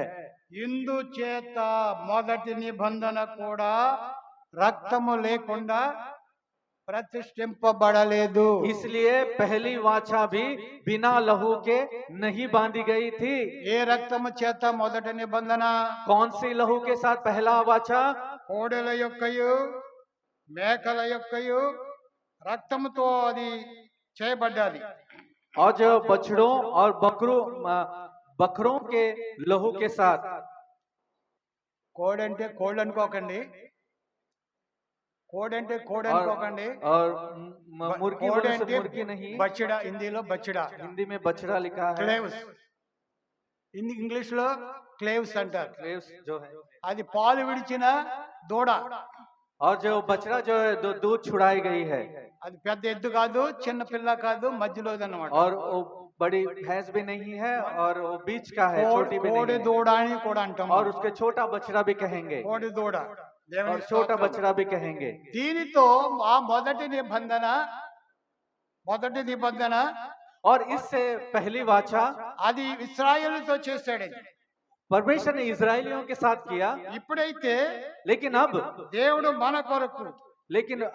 A: ఇందుచేత మొదటి నిబంధన కూడా రక్తము లేకుండా ప్రతిష్ఠింపబడలేదు.
B: इसलिए पहली वाचा भी बिना लहू के नहीं बांधी गई थी।
A: ఏ రక్తము చేత మొదటి నిబంధన?
B: कौन सी लहू के साथ पहला वाचा?
A: కోడెల యొక్కయు మేకల యొక్కయు రక్తముతో అది చేయబడ్డది.
B: और जो बछड़ों और बकरों के लहू के साथ।
A: కోడి అంటే కోడి అనుకోకండి, కోడి అంటే కోడి
B: और
A: అనుకోకండి.
B: मुर्गी
A: కోడి
B: बोलने से
A: అంటే
B: मुर्गी नहीं,
A: బచ్చడ, హిందీలో బచ్చడ,
B: हिंदी में बछड़ा लिखा है।
A: క్లేవ్స్, ఇంగ్లీష్ లో క్లేవ్స్ అంటారు.
B: Slaves जो है,
A: అది పాలు విడిచిన దూడ.
B: और जो बछड़ा जो है दूध छुड़ाई गई है,
A: అది పెద్ద ఎద్దు కాదు, చిన్న పిల్ల కాదు, మధ్యలోది అన్నమాట.
B: और वो बड़ी भैंस भी नहीं है और वो बीच का है, छोटी भी
A: కోడి
B: नहीं है।
A: దూడ అని కూడా అంటాం.
B: और उसके छोटा बछड़ा भी कहेंगे,
A: కోడి దూడ, దేవుని
B: और छोटा
A: స్తోత్రం.
B: बछड़ा भी कहेंगे।
A: దీనితో ఆ మొదటి నిబంధన
B: और इससे पहली वाचा
A: అది ఇశ్రాయేలుతో చేశాడు.
B: परमेश्वर ने इजरायलियों के साथ किया,
A: ఇప్పుడైతే
B: लेकिन
A: దేవుడు మన కొరకు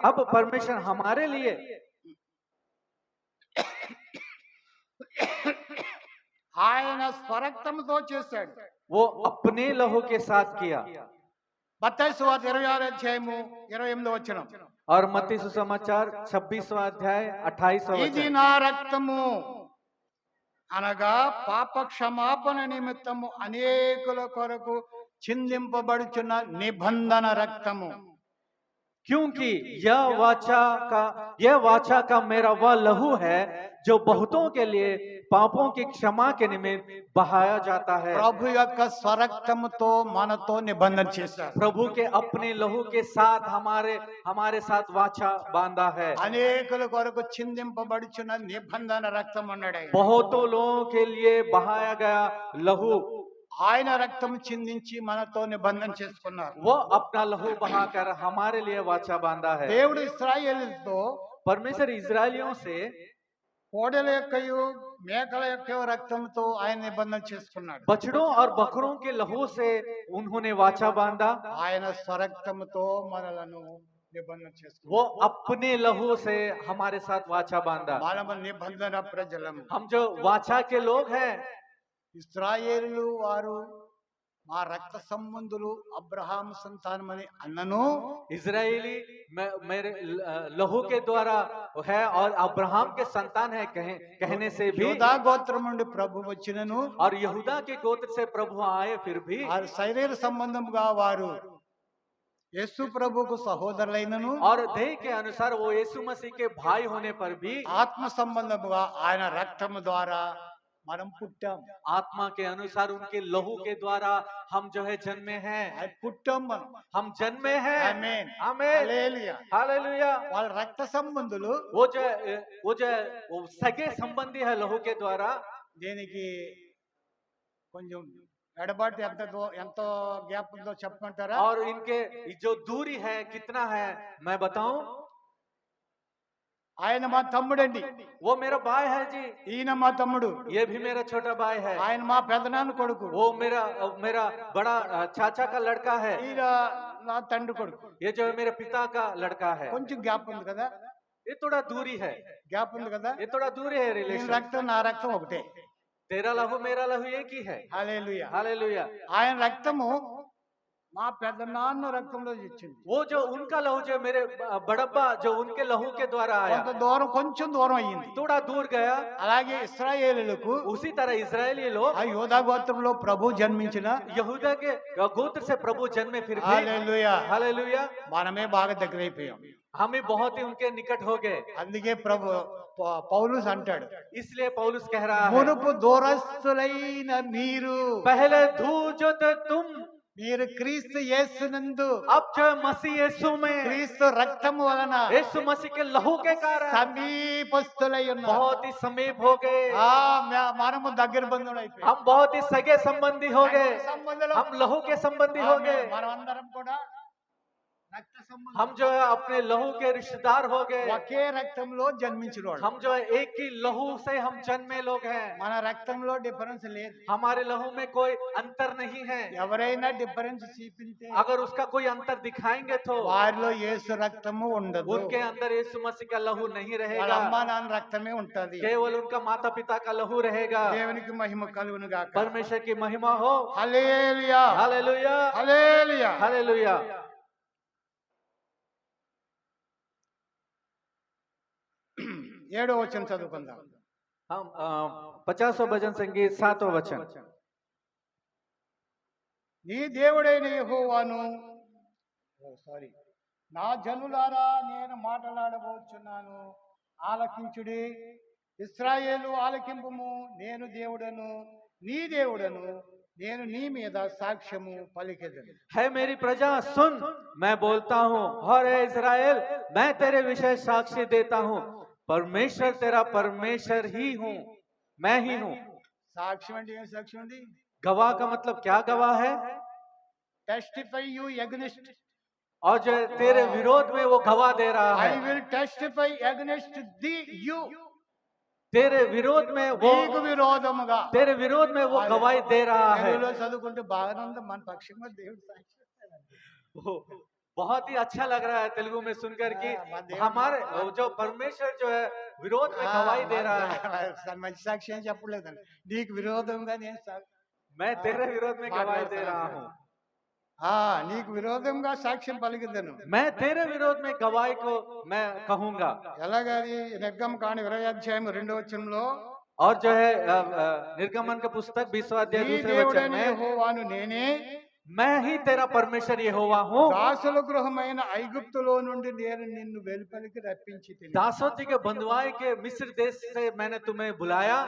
B: अब परमेश्वर हमारे लिए
A: ఆయన స్వరక్తంతో చేశాడు.
B: वो अपने लहू के साथ किया।
A: మత్తయి సువార్త 26 అధ్యాయము 28వ వచనం.
B: और मत्ती सुसमाचार 26वां अध्याय 28वां
A: ఇది
B: वचन।
A: నా రక్తము అనగా పాప క్షమాపణ నిమిత్తము అనేకుల కొరకు చిందింపబడుచున్న నిబంధన రక్తము.
B: क्योंकि यह वाचा का मेरा वह लहू है जो बहुतों के लिए पापों की क्षमा के निमित्त बहाया जाता है।
A: ప్రభు యొక్క స్వరక్తముతో మనతో నిబంధన చేశారు.
B: प्रभु के अपने लहू के साथ हमारे साथ वाचा बांधा है।
A: అనేకుల కొరకు చిందింపబడుచున్న నిబంధన రక్తం అన్నాడు ఆయన.
B: बहुतों लोगों के लिए बहाया गया लहू,
A: ఆయన రక్తం చిందించి మనతో నిబంధన చేసుకున్నారు.
B: वो अपना लहू बहाकर हमारे लिए वाचा बांधा है।
A: దేవుడు ఇశ్రాయేలుతో
B: परमेश्वर इजरायलियों से
A: కోడెల యొక్కయు మేకల యొక్క రక్తంతో ఆయన నిబంధన చేసుకున్నాడు.
B: बछड़ों और बकरों के लहू से उन्होंने वाचा बांधा।
A: ఆయన స్వరక్తముతో మనలను నిబంధన చేసుకున్నాడు.
B: वो अपने लहू से हमारे साथ वाचा बांधा।
A: మనము నిబంధన ప్రజలము.
B: हम जो वाचा के लोग हैं,
A: ఇశ్రాయేలు వారు మా రక్త సంబంధులు అబ్రహాం సంతానమని అన్నను
B: इजरायली मेरे लहू के द्वारा है और अब्राहम के संतान है कहने से भी,
A: యూదా గోత్రం నుండి ప్రభు వచ్చినను
B: और यहूदा के गोत्र से प्रभु आए फिर भी,
A: వారి శరీర సంబంధంగా వారు యేసు ప్రభుకు సహోదరులైనను
B: और देह के अनुसार वो यीशु मसीह के भाई होने पर भी,
A: ఆత్మ సంబంధముగా ఆయన రక్తము ద్వారా మనం పుట్టాం.
B: आत्मा के अनुसार उनके लहू के द्वारा हम जो है जन्मे हैं।
A: పుట్టాం మనం.
B: हम जन्मे हैं।
A: ఆమేన్.
B: आमीन।
A: హల్లెలూయా.
B: हालेलुया।
A: వాళ్ళ రక్త సంబంధులు
B: वो वो सगे संबंधी है लहू के द्वारा।
A: దీనికి కొంచెం ఎడబాటు ఎంతో గ్యాప్ ఉందో చెప్పమంటారా?
B: और इनके जो दूरी है कितना है मैं बताऊं?
A: ఆయన మా తమ్ముడండి.
B: वो मेरा भाई है जी।
A: ఈయన మా తమ్ముడు.
B: ये भी मेरा छोटा भाई है।
A: ఆయన మా పెదనాన్న కొడుకు.
B: वो मेरा बड़ा चाचा का लड़का है।
A: ఈయన నా తండ్రి కొడుకు.
B: ये जो है मेरे पिता का लड़का है।
A: కొంచెం గ్యాప్ ఉంది కదా?
B: ये थोड़ा दूरी है।
A: గ్యాప్ ఉంది కదా?
B: ये थोड़ा दूरी है
A: ఈయన
B: रिलेशन।
A: రక్తం నా రక్తం ఒకటే.
B: तेरा लहू मेरा लहू एक ही है।
A: హల్లెలూయా.
B: हालेलुया।
A: ఆయన రక్తము మా పెదనాన్న రక్తంలో ఇచ్చింది.
B: वो जो उनका लहू जो मेरे बड़ब्बा जो उनके लहू के द्वारा आया,
A: కొంచెం దూరం అయ్యింది.
B: थोड़ा दूर गया।
A: అలాగే ఇశ్రాయేలులకు
B: उसी तरह इजरायली लोग
A: ఆ యోధా గోత్రంలో ప్రభు జన్మించిన
B: यहूदा के गोत्र से प्रभु जन्मे फिर भी,
A: హల్లెలూయా,
B: हालेलुया,
A: మనమే బాగా దగ్గరైపోయాం.
B: हमें बहुत ही उनके निकट हो गए।
A: అందుకే ప్రభు పౌలుస్ అంటాడు,
B: इसलिए पौलुस कह रहा है,
A: మునుపు దూరస్తులైన మీరు
B: पहले दूर जो थे तुम,
A: మీరు క్రీస్తు యేసునందు
B: अब जो मसीह यीशु में,
A: క్రీస్తు రక్తము వలన
B: यीशु मसीह के लहू के कारण
A: సమీపస్తులై ఉన్నారు.
B: बहुत ही समीप हो गए।
A: మనము దగ్గర బంధువులు అయిపోయాం.
B: हम बहुत ही सगे संबंधी हो गए।
A: సంబంధులు
B: हम लहू के संबंधी हो गए।
A: మనం అందరం కూడా రక్త సంబంధం.
B: हम जो है अपने लहू के रिश्तेदार हो गए।
A: ఒకే రక్తంలో జన్మించిన వాళ్ళు.
B: हम जो है एक ही लहू से हम जन्मे लोग हैं।
A: మన రక్తంలో డిఫరెన్స్ లేదు.
B: हमारे लहू में कोई अंतर नहीं है।
A: ఎవరైనా డిఫరెన్స్ చూపిస్తే
B: अगर उसका कोई अंतर दिखाएंगे तो
A: వారిలో యేసు రక్తము ఉండదు.
B: उनके अंदर यीशु मसीह का लहू नहीं
A: వాళ్ళ
B: रहेगा,
A: అమ్మా నాన్న రక్తమే ఉంటది.
B: केवल उनका माता पिता का लहू रहेगा।
A: దేవునికి మహిమ కలుగును గాక.
B: परमेश्वर की महिमा हो।
A: హల్లెలూయా,
B: हालेलुया,
A: హల్లెలూయా.
B: हालेलुया।
A: 7వ వచనం చదువుకుందాం.
B: हम 50वां भजन संगीत 7वां वचन।
A: నీ దేవుడైన యెహోవాను సారీ నా జనులారా నేను మాట్లాడబోచున్నాను, ఆలకించుడి. ఇశ్రాయేలు ఆలకింపుము, నేను దేవుడను నీ దేవుడను, నేను నీ మీద సాక్ష్యము పలికెదను.
B: है मेरी प्रजा सुन, मैं बोलता हूँ, और है इज़राइल मैं तेरे विषय साक्षी देता हूँ, परमेश्वर तेरा परमेश्वर ही हूँ, मैं ही हूँ।
A: సాక్ష్యం అంటే ఏం సాక్ష్యం అండి?
B: गवाह का मतलब क्या गवाह है?
A: Testify you against.
B: और जो है तेरे विरोध में वो गवाह दे रहा
A: ఐ
B: है,
A: will testify against the you.
B: तेरे विरोध में वो,
A: నీకు విరోధముగా.
B: तेरे विरोध में वो गवाही दे रहा है।
A: తెలుగులో చదువుకుంటే బాగానే ఉంది, మన పక్షంగా దేవుడు సాక్షి ఇస్తాడండి.
B: वो बहुत ही अच्छा लग रहा है तेलुगु में सुनकर कि हमारे जो परमेश्वर जो है विरोध में गवाही दे रहा है।
A: మంచి సాక్షి అని చెప్పలేదండి, నీకు విరోధంగా నేను
B: मैं तेरे विरोध में गवाही दे रहा हूँ,
A: నీకు విరోధంగా సాక్ష్యం పలికిద్దను.
B: मैं तेरे विरोध में गवाही को मैं कहूंगा।
A: ఎలాగది? నిర్గమకాండ 20వ అధ్యాయం 2వ వచనంలో,
B: और जो है निर्गमन का पुस्तक 20वां अध्याय
A: నీ
B: 2रे वचन
A: దేవుడైన
B: में,
A: యెహోవాను నేనే,
B: मैं ही तेरा परमेश्वर यहोवा हूँ,
A: దాసుల గృహమైన ఐగుప్తులో నుండి నేను నిన్ను వెలుపలికి రప్పించి తిని.
B: दासों के बंधुआई के मिस्र देश से मैंने तुम्हें बुलाया।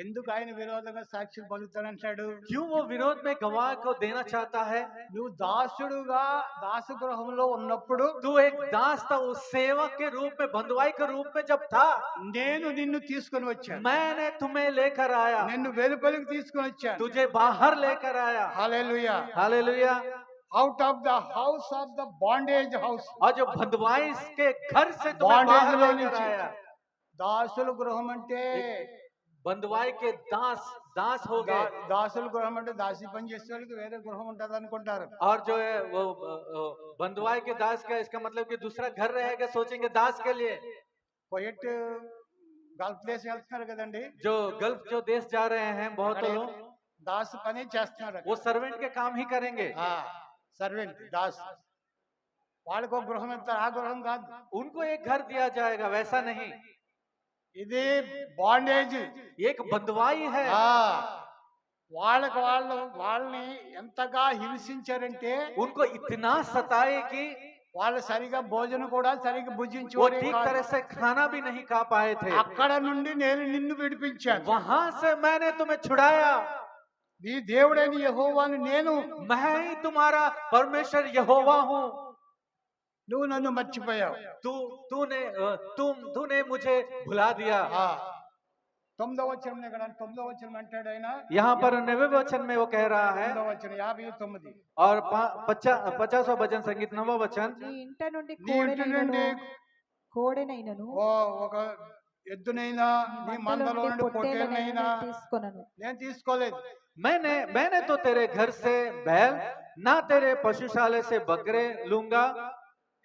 A: ఎందుకు ఆయన విరోధంగా సాక్ష్యం పలుకుతానంటాడు?
B: क्यों वो विरोध में गवाह को देना चाहता है?
A: నువ్వు దాసుడుగా దాసగృహంలో ఉన్నప్పుడు
B: तू एक दास था, उस सेवक के रूप में, बंधुआई के रूप में जब था,
A: నేను నిన్ను తీసుకొని వచ్చాను,
B: मैंने तुम्हें लेकर आया,
A: నిన్ను వెలుపలికి తీసుకొని వచ్చాను.
B: तुझे बाहर लेकर आया।
A: Hallelujah.
B: Hallelujah.
A: Out of the house of the bondage house.
B: और जो बंधुआई के घर से तुम्हें
A: బాండేజ్
B: बाहर
A: లో
B: लेकर
A: నుంచి.
B: आया।
A: దాసుల గృహం అంటే
B: बंधुआई के दास हो गए।
A: దాసుల గృహం అంటే దాసి పని చేసే వాళ్ళకి వేరే గృహం ఉంటది అనుకుంటారు.
B: और जो है वो बंधुआई के दास का इसका मतलब कि दूसरा घर रहेगा, सोचेंगे दास के लिए।
A: పోయట్ గల్ఫ్ దేశం వెళ్తున్నారు కదండి,
B: जो गल्फ जो देश जा रहे हैं बहुत
A: అక్కడ
B: लोग,
A: దాసు పని చేస్తున్నారు.
B: वो सर्वेंट के काम ही करेंगे।
A: సర్వెంట్ దాస్, వాళ్ళకు ఒక గృహం ఇస్తారు, ఆ గృహం కాదు.
B: उनको एक घर दिया जाएगा, वैसा नहीं।
A: ఇది బాండేజ్.
B: एक बंधुआई है।
A: వాళ్ళని ఎంతగా హింసించారంటే
B: उनको इतना सताए कि
A: వాళ్ళు సరిగా భోజనం కూడా సరిగా
B: वो
A: భుజించుకోలేక
B: ठीक तरह से खाना भी नहीं खा पाए थे।
A: అక్కడ నుండి నేను నిన్ను విడిపించాను.
B: वहां से मैंने तुम्हें छुड़ाया।
A: నీ దేవుడైన యెహోవాను నేను,
B: मैं ही तुम्हारा परमेश्वर यहोवा हूँ।
A: నువ్వు నన్ను మర్చిపోయావు.
B: तूने मुझे भुला दिया।
A: 9వ వచనం ఇక్కడ 9వ వచనం అంటాడు ఆయన.
B: यहाँ पर 9वें वचन में वो कह रहा है,
A: 9వ వచనం 59,
B: और 50वां भजन संगीत 9वां वचन,
C: నీ ఇంట నుండి
A: నీ ఇంటి నుండి
C: కోడెనైనను
A: ఒక ఎద్దునైనా నీ మందలో నుండి పొట్టేలనైనా
C: తీసుకొనను.
A: నేను తీసుకోలేదు.
B: मैंने तो तेरे घर से बैल, ना तेरे पशुशाले से बकरे लूंगा।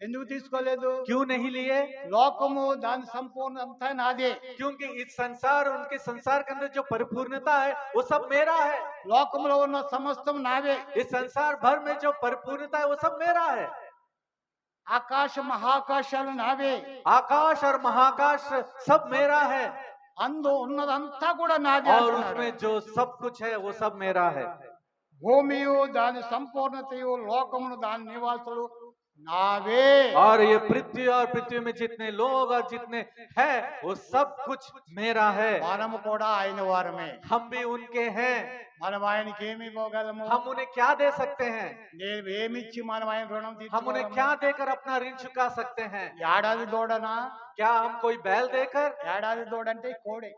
A: ఎందుకు తీసుకోలేదు?
B: क्यों नहीं लिए?
A: లోకము దాని సంపూర్ణ అంతా నాదే.
B: क्योंकि इस संसार, उनके संसार के अंदर जो परिपूर्णता है वो सब मेरा है।
A: లోకములో ఉన్న సమస్తం నావే.
B: इस संसार भर में जो परिपूर्णता है वो सब मेरा है।
A: ఆకాశ మహాకాశాలు నావే.
B: आकाश और महाकाश सब मेरा है,
A: అందు ఉన్నదంతా కూడా నాదే
B: और
A: అంటున్నాడు.
B: उसमें जो सब कुछ है वो सब मेरा है।
A: భూమియు దాని సంపూర్ణతయు లోకమును దాని నివాసులు నావే.
B: और ये पृथ्वी और पृथ्वी में जितने लोग और जितने हैं वो सब कुछ मेरा है।
A: మనము కూడా ఆయన వారమే.
B: हम भी उनके हैं।
A: మనం ఆయనకి ఏమి ఇవ్వగలము?
B: हम उन्हें क्या दे सकते हैं?
A: నేను ఏమిచ్చి మనం ఆయన రుణం
B: हम उन्हें
A: తీర్చుకోగలము?
B: क्या देकर अपना ऋण चुका सकते हैं?
A: ఏడాది దూడనా?
B: क्या हम कोई बैल देकर,
A: ఏడాది దూడ అంటే కోడే.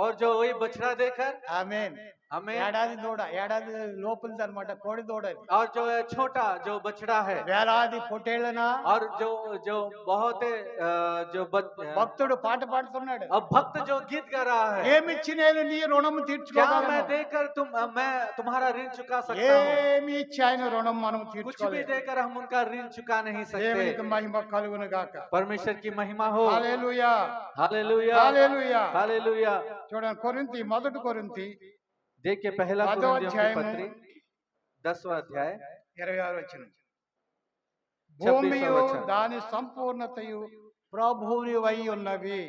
B: और जो वही बछड़ा देकर?
A: ఆమేన్.
B: हमें,
A: ఏడాది దూడ, ఏడాది లోపలిది అనమాట, కోడి దూడ అది.
B: और जो है छोटा जो बछड़ा है,
A: వేలాది పొట్టేళ్ళనా?
B: और जो जो बहुत
A: భక్తుడు పాట పాడుతున్నాడు,
B: अब भक्त जो गीत गा रहा है,
A: ఏమిచ్చి నేను నీ రుణం
B: क्या मैं
A: తీర్చుకోగలను?
B: देकर मैं तुम्हारा ऋण चुका सकता हूँ?
A: ఏమి ఇచ్చి ఆయన రుణం మనం
B: कुछ भी
A: తీర్చుకోలేము.
B: देकर हम उनका ऋण चुका नहीं
A: దేవునికి
B: सकते।
A: మహిమ కలుగును గాక.
B: परमेश्वर की महिमा हो।
A: హల్లెలూయా,
B: हालेलुया,
A: హల్లెలూయా.
B: हालेलुया।
A: చూడండి, కొరింథీ, మొదటి కొరింథీ
B: देखिए पहला
A: 10वां
B: कुरिन्थियों की
A: अध्याय
B: पत्री 10वां अध्याय
A: 26వ వచనం.
B: 26वां
A: భూమియు
B: वचन।
A: దాని సంపూర్ణతయు ప్రభువుని వై ఉన్నవి.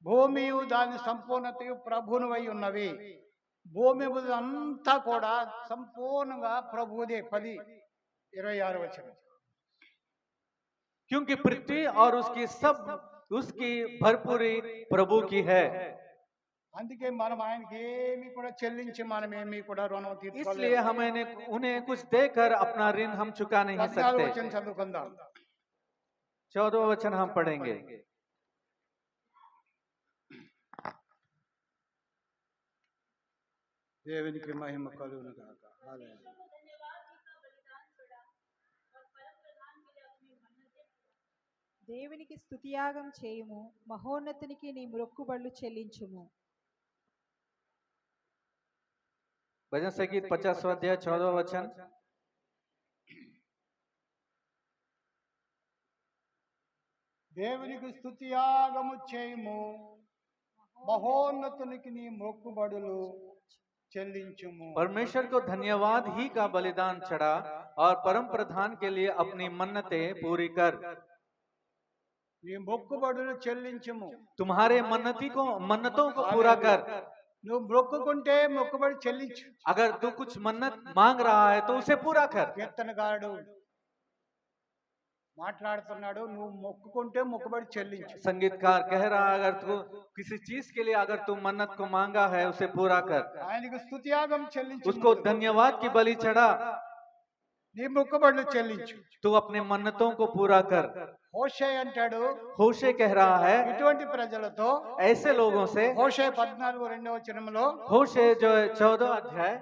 A: భూమియు దాని సంపూర్ణతయు ప్రభువునివై ఉన్నవి. భూమి మీద అంతా కూడా సంపూర్ణంగా ప్రభువుదే. 10:26 వచనం.
B: क्योंकि पृथ्वी और उसकी सब उसकी भरपूरी प्रभु की है।
A: అందుకే మనం ఆయనకి ఏమి కూడా చెల్లించి మనం ఏమి కూడా రుణం
B: इसलिए
A: తీర్చుకోలేము.
B: हमें उन्हें कुछ देकर अपना ऋण हम चुका नहीं
A: 14వ
B: सकते।
A: వచనం చదువుకుందాం.
B: 14वां वचन हम पढ़ेंगे।
A: దేవునికి మహిమ కలుగును గాక. హల్లెలూయా.
C: దేవునికి స్తుతియాగం చేయుము, మహోన్నతునికి నీ మొక్కుబడులు చెల్లించుము.
B: भजन संगीत 50वां अध्याय 14वां वचन।
A: దేవునికి స్తుతియాగము చేయుము, మహోన్నతునికి నీ మొక్కుబడులు చెల్లించుము.
B: परमेश्वर को धन्यवाद ही का बलिदान चढ़ा और परम प्रधान के लिए अपनी मन्नतें पूरी कर।
A: నీ మొక్కుబడులు చెల్లించుము.
B: तुम्हारे मन्नतों को पूरा कर।
A: నువ్వు మొక్కుకుంటే మొక్కుబడి చెల్లించు.
B: अगर तू कुछ मन्नत मांग रहा है तो उसे पूरा कर।
A: కీర్తనగాడు మాట్లాడుతున్నాడు, నువ్వు మొక్కుకుంటే మొక్కుబడి చెల్లించు.
B: संगीतकार कह रहा है अगर तू किसी चीज के लिए अगर तू मन्नत को मांगा है उसे पूरा कर।
A: ఆయనకు స్తుతియాగం చెల్లించు.
B: उसको धन्यवाद की बलि चढ़ा।
A: నీ మొక్కుబడులు చెల్లించు.
B: तू अपने मन्नतों को पूरा कर।
A: హోషేయ అంటాడు,
B: होशे कह रहा है
A: ఇటువంటి ప్రజలతో,
B: ऐसे लोगों से।
A: హోషేయ 14:2
B: होशे जो 14 अध्याय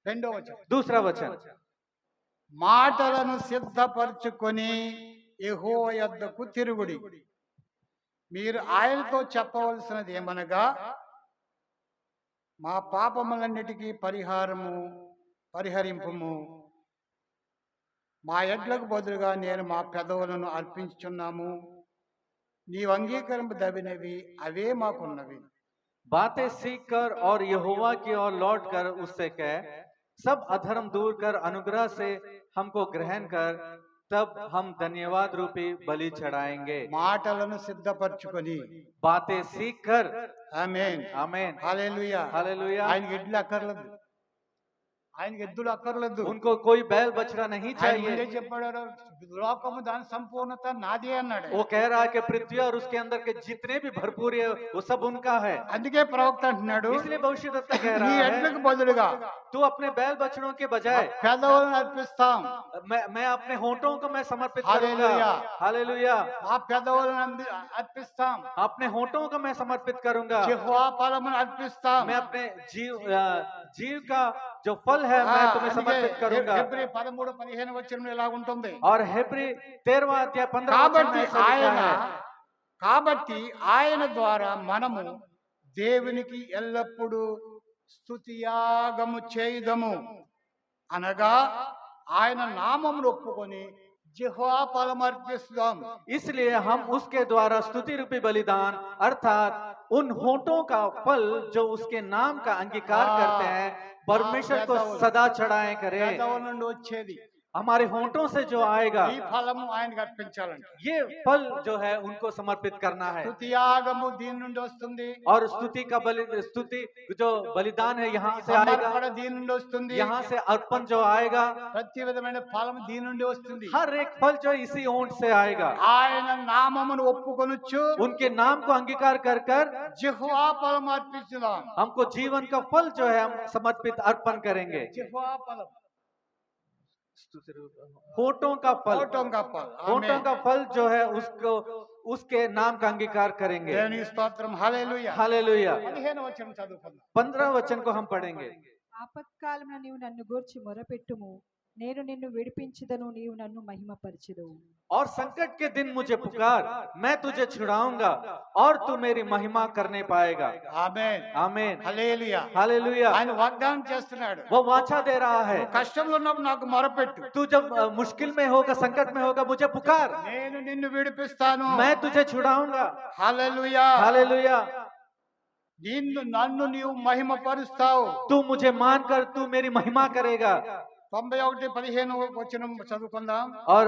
A: 2వ వచనం.
B: दूसरा वचन।
A: మాటలను సిద్ధపరచుకొని యెహోవా యొద్దకు తిరుగుడి. మీరు ఆయనతో చెప్పవలసినది ఏమనగా, మా పాపములన్నిటికీ పరిహరింపుము. మా ఎడ్లకు బదులుగా నేను మా పెదవులను అర్పించుచున్నాము. నీవు అంగీకరింపదగినవి అవే మాకున్నవి.
B: बातें सीख कर और यहोवा की ओर लौट कर उससे कह, सब अधर्म दूर कर अनुग्रह से हमको ग्रहण कर, तब हम धन्यवाद रूपी बलि चढ़ाएंगे।
A: మాటలను సిద్ధపరచుకొని.
B: बातें सीख कर।
A: ఆమేన్.
B: आमीन।
A: హల్లెలూయా.
B: हालेलुया।
A: ఆయనకి ఎడ్లు అక్కర్లేదు, ఆయనకి ఎద్దులు అక్కర్లేదు.
B: उनको कोई बैल बछड़ा नहीं
A: ఆయన ముందే
B: चाहिए।
A: చెప్పాడు, లోకము దాని సంపూర్ణత నాదే అన్నాడు.
B: वो कह रहा है कि पृथ्वी और उसके अंदर के जितने भी भरपूर है वो सब उनका है।
A: అందుకే ప్రవక్త అంటున్నాడు,
B: इसलिए भविष्यद्वक्ता कह
A: నీ
B: रहा है
A: ఎడ్లకు బదులుగా
B: तू अपने बैल बछड़ों के बजाय
A: పెదవులను అర్పిస్తాం.
B: मैं अपने होठों को मैं समर्पित
A: हालेलुया।
B: करूंगा। हालेलुया।
A: ఆ పెదవులను అర్పిస్తాం.
B: अपने होठों को मैं समर्पित करूंगा।
A: యెహోవా ఫలమును అర్పిస్తాం.
B: मैं अपने जीव का जो फल है मैं तुम्हें समर्पित करूंगा।
A: హెబ్రీ 13:15 వచనంలో ఇలా ఉంటుంది.
B: और हेब्री 13वां अध्याय 15वां वचन
A: కాబట్టి
B: में ऐसा लिखा है।
A: ఆయన ద్వారా మనము దేవునికి ఎల్లప్పుడూ స్తుతియాగము చేయుదము. అనగా ఆయన నామమును ఒప్పుకొని యెహోవా ఫలమర్పిస్తాం.
B: इसलिए हम उसके द्वारा स्तुति रूपी बलिदान अर्थात उन होठों का फल जो उसके नाम का अंगीकार करते हैं परमेश्वर को सदा चढ़ाए करें।
A: పెదవుల నుండి వచ్చేది
B: हमारे होठों से जो आएगा
A: ఈ ఫలము ఆయనకు అర్పించాలంట.
B: ये फल जो है उनको समर्पित करना है।
A: స్తుతియాగము దీని నుండి వస్తుంది.
B: और स्तुति का स्तुति जो बलिदान है यहाँ से आएगा।
A: సమర్పణ దీని నుండి వస్తుంది.
B: यहाँ से अर्पण जो आएगा
A: ప్రతి విధమైన ఫలం దీని నుండి వస్తుంది.
B: हर एक फल जो इसी होंठ से आएगा।
A: ఆయన నామమును ఒప్పుకొనొచ్చు,
B: उनके नाम को अंगीकार कर कर
A: యెహోవా ఫలం అర్పించుదాం.
B: हमको जीवन का फल जो है हम समर्पित अर्पण करेंगे।
A: యెహోవా ఫలం,
B: होठों का फल।
A: होठों का फल।
B: होठों
A: आमीन।
B: का फल जो है उसको उसके नाम का अंगीकार करेंगे।
A: దేవుని స్తోత్రం. హల్లెలూయా.
B: हालेलुया।
A: 15వ వచనం చదువుకుందాం.
B: 15 वचन को हम पढ़ेंगे।
C: ఆపత్కాలమున నీవు నన్ను గూర్చి మొరపెట్టుము, నేను నిన్ను విడిపించుదను, నీవు నన్ను మహిమపరచుదువు.
B: और संकट के दिन मुझे पुकार, मैं तुझे छुड़ाऊंगा और तू मेरी महिमा करने पाएगा।
A: ఆమేన్.
B: आमीन।
A: హల్లెలూయా.
B: हालेलुया।
A: ఆయన వాగ్దానం చేస్తున్నాడు,
B: वो वाचा दे रहा है
A: నువ్వు కష్టంలో ఉన్నప్పుడు నాకు మొరపెట్టు,
B: तू जब मुश्किल में होगा संकट में होगा मुझे पुकार,
A: నేను నిన్ను విడిపిస్తాను.
B: मैं तुझे छुड़ाऊंगा।
A: హల్లెలూయా.
B: हालेलुया।
A: నన్ను నీవు మహిమపరుస్తావు.
B: तू मुझे मानकर तू मेरी महिमा करेगा।
A: 91:15 వచనం చదువుకుందాం.
B: और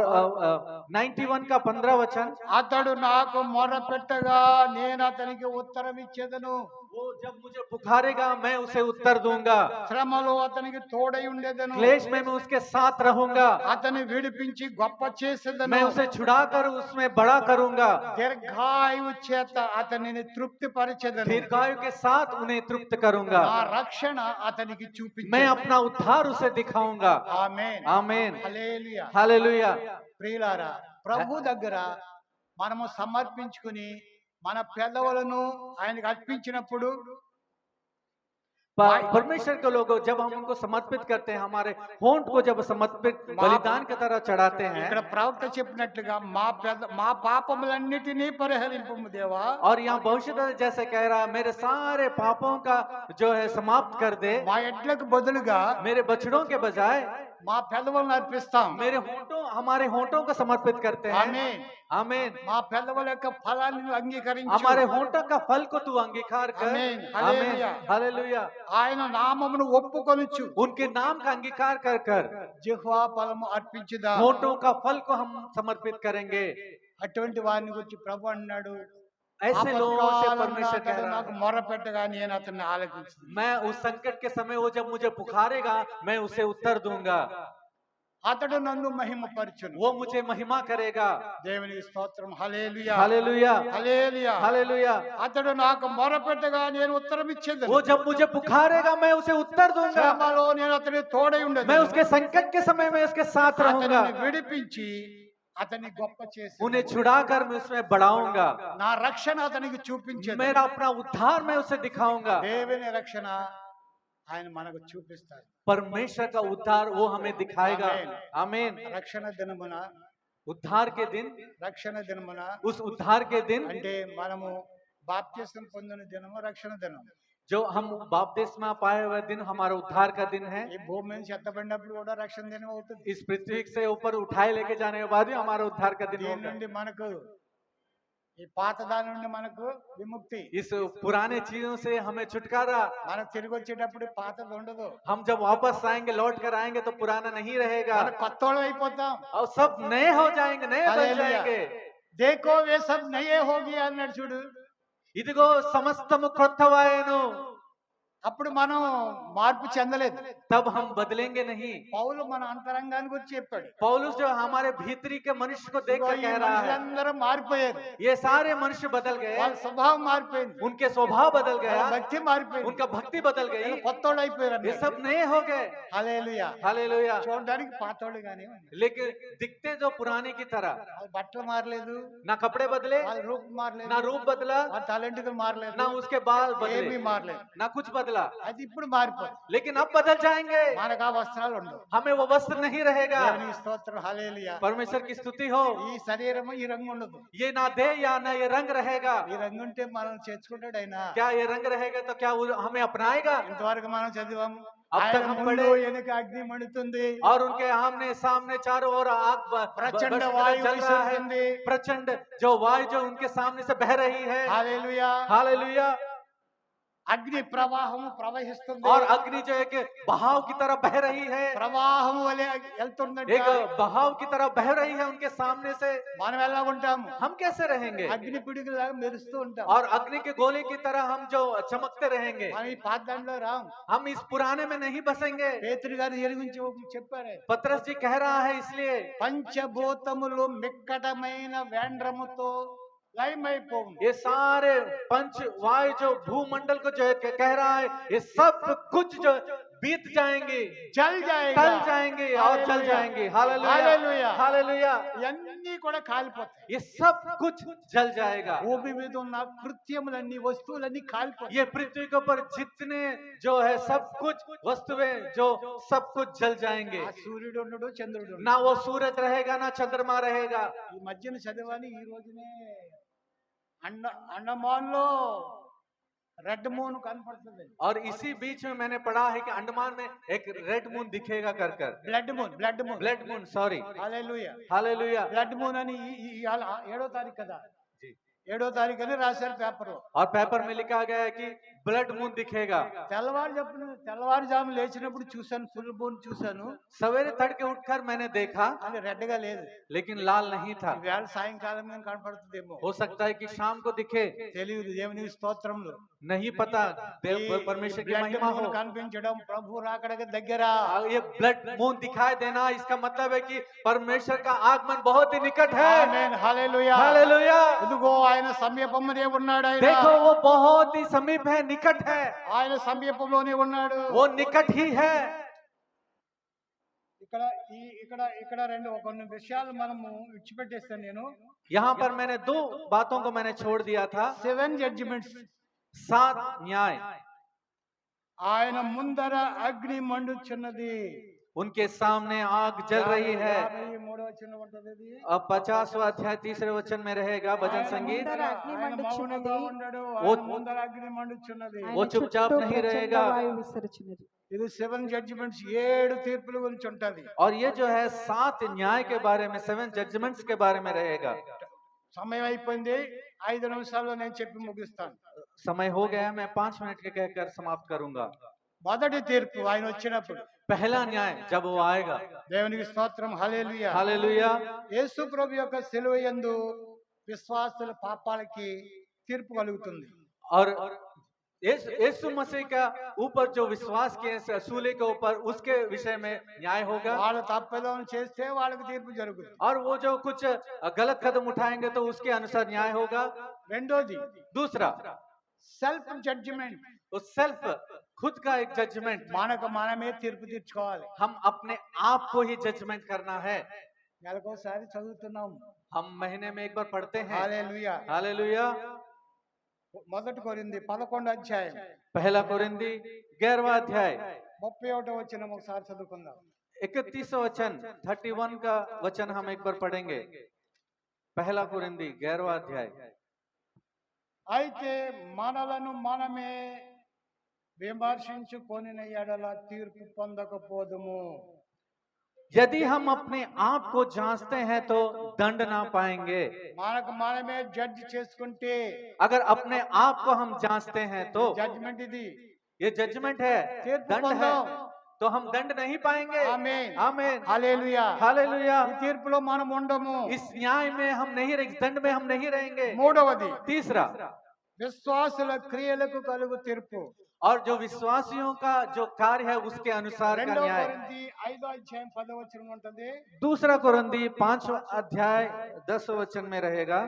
B: 91 का 15 वचन,
A: అతడు నాకు మొర పెట్టగా నేను అతనికి ఉత్తరం ఇచ్చేదను.
B: वो जब मुझे पुकारेगा मैं उसे उत्तर दूंगा,
A: శ్రమలో అతనికి తోడై ఉండేదను.
B: क्लेश में मैं उसके साथ रहूंगा,
A: అతన్ని విడిపించి గొప్ప చేసేదను.
B: मैं उसे छुड़ाकर उसमें बड़ा करूंगा,
A: దీర్ఘాయువు చేత అతనిని తృప్తి పరిచెదను.
B: दीर्घायु के साथ उन्हें तृप्त करूंगा,
A: నా రక్షణ అతనికి
B: मैं
A: చూపించెదను.
B: अपना उद्धार उसे दिखाऊंगा।
A: ఆమేన్.
B: आमीन,
A: హల్లెలూయా.
B: हालेलुया।
A: ప్రియులారా, ప్రభు దగ్గర మనము సమర్పించుకుని మన పెదవులను ఆయనకు అర్పించినప్పుడు
B: परमेश्वर के लोगों, जब हम उनको समर्पित करते हैं, हमारे होंठ को जब समर्पित बलिदान की तरह चढ़ाते
A: ఇక్కడ
B: हैं,
A: ప్రవక్త చెప్పినట్లుగా మా పాపములన్నిటినీ పరిహరింపము దేవా.
B: और यहाँ भविष्य जैसे कह रहा है, मेरे सारे पापों का जो है समाप्त कर दे,
A: మా ఎడ్లకు బదులుగా
B: मेरे बछड़ों के बजाय
A: మా పెదవులను అర్పిస్తాం.
B: मेरे होंठों, हमारे होंठों को समर्पित करते हैं।
A: ఆమేన్.
B: आमीन।
A: మా పెదవుల యొక్క ఫలాన్ని అంగీకరించు.
B: हमारे होंठों का फल को तू अंगीकार कर।
A: आमीन।
B: आमीन,
A: हालेलुया।
B: हालेलुया।
A: ఆయన నామమును ఒప్పుకొనుచు.
B: उनके नाम का अंगीकार कर कर
A: జిహ్వా ఫలము అర్పించుదా.
B: होंठों का फल को हम समर्पित करेंगे।
A: అటువంటి వారిని గురించి ప్రభు అన్నాడు,
B: ऐसे लोगों से
A: ఆపత్కాలంలో
B: परमेश्वर कह
A: అతడు
B: रहा
A: నాకు
B: है,
A: మొర పెట్టగా నేను అతన్ని ఆలకించును.
B: मैं उस संकट के समय वो जब मुझे पुकारेगा मैं उसे उत्तर दूंगा,
A: అతడు నన్ను మహిమపరచును.
B: वो मुझे महिमा करेगा।
A: దేవునికి స్తోత్రం. హల్లెలూయా.
B: हालेलुया,
A: హల్లెలూయా.
B: हालेलुया।
A: అతడు నాకు మొర పెట్టగా నేను ఉత్తరం ఇచ్చేదను.
B: वो जब मुझे पुकारेगा मैं उसे उत्तर दूंगा,
A: శ్రమలో నేను అతని తోడై ఉండేది.
B: मैं उसके संकट के समय में उसके साथ रहूंगा,
A: అతనిని విడిపించి అతన్ని గొప్ప చేసి
B: उन्हें छुड़ाकर मैं उसमें बढ़ाऊंगा,
A: నా రక్షణ అతనికి చూపించేది.
B: मेरा अपना उद्धार मैं उसे दिखाऊंगा।
A: దేవుని రక్షణ ఆయన మనకు చూపిస్తాడు.
B: परमेश्वर का उद्धार वो हमें दिखाएगा।
A: आमीन।
B: आमीन।
A: రక్షణ దినమున
B: उद्धार के दिन,
A: రక్షణ దినమున
B: उस उद्धार के दिन
A: అంటే మనము బాప్తిసం పొందిన దినము రక్షణ దినం.
B: जो हम बपतिस्मा पाए हुए दिन हमारा उद्धार का दिन है।
A: ఈ భూమి మీద చెత్తపడినప్పుడు కూడా రక్షణ దినం అవుతుంది.
B: इस पृथ्वी से ऊपर उठाए लेके जाने के बाद भी हमारा उद्धार का दिन
A: దీని
B: होगा।
A: నుండి మనకు ఈ పాత దాని నుండి మనకు విముక్తి.
B: इस पुराने चीजों से हमें छुटकारा।
A: మనకు తిరిగి వచ్చేటప్పుడు పాతది ఉండదు.
B: हम जब वापस आएंगे, लौट कर आएंगे तो पुराना नहीं रहेगा
A: మనం కొత్తోళ్ళు అయిపోతాం.
B: और सब नए हो जाएंगे, नए बन
A: हालेलुया।
B: जाएंगे।
A: దేకో వే సబ్ నయే హోగి అన్నాడు చూడు.
B: ఇదిగో సమస్తము క్రొత్తవాయెను,
A: అప్పుడు మనం మార్పు చెందలేదు.
B: तब हम बदलेंगे नहीं।
A: పౌలు మన అంతరంగాన్ని గురించి చెప్పాడు.
B: पौलुस जो हमारे भीतरी के मनुष्य को देख कर
A: ఈ
B: कह रहा है,
A: మనుషులందరూ మారిపోయారు.
B: ये सारे मनुष्य बदल गए,
A: వాళ్ళ స్వభావం మారిపోయింది.
B: उनके स्वभाव बदल
A: వాళ్ళ
B: गया,
A: భక్తి మారిపోయింది.
B: उनका भक्ति बदल गई,
A: కొత్తోళ్ళు అయిపోయారు
B: ये
A: అన్నాడు.
B: सब नए हो गए।
A: హల్లెలూయా.
B: हालेलुया।
A: చూడడానికి పాతోళ్ళుగానే ఉన్నారు.
B: लेकिन दिखते जो पुराने की तरह,
A: వాళ్ళ బట్టలు మారలేదు,
B: ना कपड़े बदले,
A: వాళ్ళ రూపం మారలేదు,
B: ना रूप बदला,
A: వాళ్ళ టాలెంట్ మారలేదు,
B: ना उसके बाल
A: ఏమీ
B: बदले,
A: మారలేదు.
B: ना कुछ बदला।
A: అది ఇప్పుడు మారిపోతుంది.
B: लेकिन अब बदल जाएंगे,
A: మనకు ఆ వస్త్రాలు ఉండవు.
B: हमें वो वस्त्र नहीं रहेगा।
A: దేవునికి స్తోత్రం. హల్లెలూయా.
B: परमेश्वर की स्तुति हो।
A: ఈ శరీరము ఈ రంగు ఉండదు.
B: ये ना दे या ना ये रंग रहेगा।
A: ఈ రంగు ఉంటే మనం చేర్చుకుంటాడు ఆయన.
B: क्या ये रंग रहेगा तो क्या वो हमें अपनाएगा?
A: ఇంతవరకు మనం చదివాం.
B: अब तक
A: ఆయన
B: हम
A: ముందు
B: पढ़े,
A: వెనుక అగ్ని మండుతుంది,
B: और उनके आमने सामने चारों ओर आग
A: ప్రచండ వాయువు
B: जल रहा है।
A: వీసుతుంది.
B: प्रचंड जो वायु जो उनके सामने से बह रही है।
A: హల్లెలూయా.
B: हालेलुया।
A: అగ్ని ప్రవాహము ప్రవహిస్తుంది.
B: और अग्नि जो एक बहाव की तरह बह रही है,
A: ప్రవాహము వలె వెళ్తుందంట.
B: एक बहाव की तरह बह रही है उनके सामने से।
A: మనం ఎలా ఉంటాము?
B: हम कैसे रहेंगे?
A: అగ్ని పిడుగులాగా మెరుస్తూ ఉంటాం.
B: और अग्नि के गोले की तरह हम जो चमकते रहेंगे।
A: మనం ఈ పాత దాంట్లో రాం.
B: हम इस पुराने में नहीं बसेंगे।
A: పేతురు గారు దీని గురించి చెప్పారు.
B: पतरस जी कह रहा है इसलिए,
A: పంచభూతములు మిక్కటమైన వేండ్రముతో లయమైపోవు.
B: ये सारे पंच वायु जो भूमंडल को जो है कह रहा है, ये सब कुछ जो बीत जाएंगे,
A: జల్ జాయేగా.
B: टल जाएंगे और जल जाएंगे। Hallelujah,
A: hallelujah.
B: हालेलुया।
A: ఇవన్నీ కూడా కాలిపోతాయి.
B: ये सब कुछ जल जाएगा।
A: భూమి మీద ఉన్న కృత్యములన్నీ వస్తువులన్నీ కాలిపోతాయి.
B: ये पृथ्वी के ऊपर जितने जो है सब कुछ वस्तुएं जो सब कुछ जल जाएंगे।
A: ఆ సూర్యుడు ఉండడు, చంద్రుడు ఉండడు.
B: ना वो सूरज रहेगा ना चंद्रमा रहेगा।
A: ఈ మధ్యన చదివాని ఈ రోజునే అండమాన్లో రెడ్ మూన్ కనపడుతుంది.
B: और इसी बीच में मैंने पढ़ा है कि अंडमान में एक रेड मून दिखेगा कर कर,
A: blood moon, blood moon.
B: Blood moon, sorry.
A: Hallelujah.
B: Hallelujah.
A: Blood moon అని ఇవాళ 7వ తారీఖు కదా.
B: जी,
A: 7వ తారీఖుని రాశారు పేపర్.
B: और पेपर में लिखा गया है कि ब्लड मून दिखेगा।
A: తెల్లవారుజాము లేచినప్పుడు చూశాను, ఫుల్ మూన్ చూశాను.
B: सवेरे तड़के उठकर मैंने देखा,
A: అది రెడ్ గా లేదు.
B: लेकिन लाल नहीं था।
A: ఈవేళ సాయంకాలం కనపడుతుందేమో,
B: हो सकता है कि शाम को दिखे,
A: తెలియదు. దేవునికి స్తోత్రములు.
B: नहीं पता। देव परमेश्वर की महिमा हो।
A: కనిపించడం ప్రభు రాకడకి దగ్గర.
B: ये ब्लड मून दिखाई देना, इसका मतलब है कि परमेश्वर का आगमन बहुत ही निकट है।
A: ఆమేన్, హల్లెలూయా.
B: हालेलुया।
A: ఇదిగో ఆయన సమీపమునే ఉన్నాడు. ఆయన
B: देखो वो बहुत ही समीप है, निकट है।
A: ఆయన సమీపంలోనే ఉన్నాడు.
B: वो निकट ही है।
A: ఇక్కడ ఇక్కడ రెండు కొన్ని విషయాలు మనము విడిచిపెట్టేస్తాను నేను.
B: यहाँ पर मैंने 2 बातों को मैंने छोड़ दिया था।
A: 7 జడ్జిమెంట్స్.
B: 7 न्याय।
A: ఆయన ముందర అగ్ని మండుచున్నది.
B: उनके सामने आग जल रही है।
A: 53వ వచనం ఉంటది ఇది.
B: अब 50वां अध्याय 3रे वचन में रहेगा भजन
A: ఆయన
B: संगीत।
C: ముందర అగ్ని
A: ఆయన
C: మండుచున్నది.
A: మౌనంగా ఉండడు.
B: वो-
A: ఆయన ముందర అగ్ని మండుచున్నది.
B: वो
C: ఆయన
B: चुपचाप
C: చుట్టూ
B: नहीं
C: ప్రచండ
B: रहेगा।
C: వాయువు విసరుచున్నది.
A: ఇది 7 జడ్జిమెంట్స్, 7 తీర్పుల గురించి ఉంటది.
B: और ये जो है 7 न्याय के बारे में, 7 जजमेंट्स के बारे में रहेगा।
A: సమయం అయిపోయింది. 5 నిమిషాల్లో నేను చెప్పి ముగిస్తాను.
B: समय हो गया, मैं 5 मिनट के कहकर समाप्त करूंगा।
A: మొదటి తీర్పు ఆయన వచ్చినప్పుడు.
B: पहला न्याय जब वो आएगा।
A: దేవునికి స్తోత్రం, హల్లెలూయా.
B: हालेलुया।
A: యేసు ప్రభు యొక్క సిలువ యందు విశ్వాసుల పాపాలకి తీర్పు కలుగుతుంది.
B: और यीशु मसीह का ऊपर जो विश्वास किए हैं सूली के ऊपर, उसके विषय में न्याय होगा।
A: వాళ్ళు తప్పిదం చేస్తే వాళ్ళకి తీర్పు జరుగుతుంది.
B: और वो जो कुछ गलत कदम उठाएंगे तो उसके अनुसार न्याय होगा।
A: రెండోది
B: दूसरा,
A: సెల్ఫ్ జడ్జిమెంట్.
B: वो सेल्फ, खुद का एक जजमेंट।
A: మనకు మనమే తీర్పు తీర్చుకోవాలి.
B: हम अपने आप को ही जजमेंट करना है।
A: నెలకోసారి చదువుతున్నాం.
B: हम महीने में एक बार पढ़ते हैं।
A: హల్లెలూయా.
B: हालेलुया।
A: మొదటి కొరింథీ 11వ అధ్యాయం
B: पहला कोरिन्थी 11वां अध्याय
A: 31వ వచనం ఒకసారి చదువుకుందాం.
B: 31वां वचन, 31 का वचन हम एक बार पढ़ेंगे। पहला कोरिन्थी 11वां अध्याय।
A: అయితే మనలను మనమే విమర్శించుకొనిన ఎడల తీర్పు పొందకపోదుము.
B: यदि हम अपने आप को जांचते हैं तो दंड ना पाएंगे।
A: మనకు మనమే జడ్జ్ చేసుకుంటే
B: अगर अपने आप को हम जांचते हैं तो
A: జడ్జ్మెంట్ ఇది.
B: ये जजमेंट है,
A: తీర్పు
B: दंड है,
A: పొందాం.
B: तो हम दंड नहीं पाएंगे।
A: ఆమేన్.
B: आमीन।
A: హల్లెలూయా.
B: हालेलुया।
A: ఈ తీర్పులో మనం ఉండము.
B: इस न्याय में हम नहीं रहेंगे, इस दंड में हम नहीं रहेंगे।
A: మూడవది
B: तीसरा,
A: విశ్వాసుల క్రియలకు కలుగు తీర్పు.
B: और जो विश्वासियों का जो कार्य है उसके अनुसार का
A: 2
B: न्याय।
A: కొరింథీ 5వ అధ్యాయం 10వ వచనం ఉంటది.
B: दूसरा कोरिन्थी 5वां अध्याय 10 वचन में रहेगा।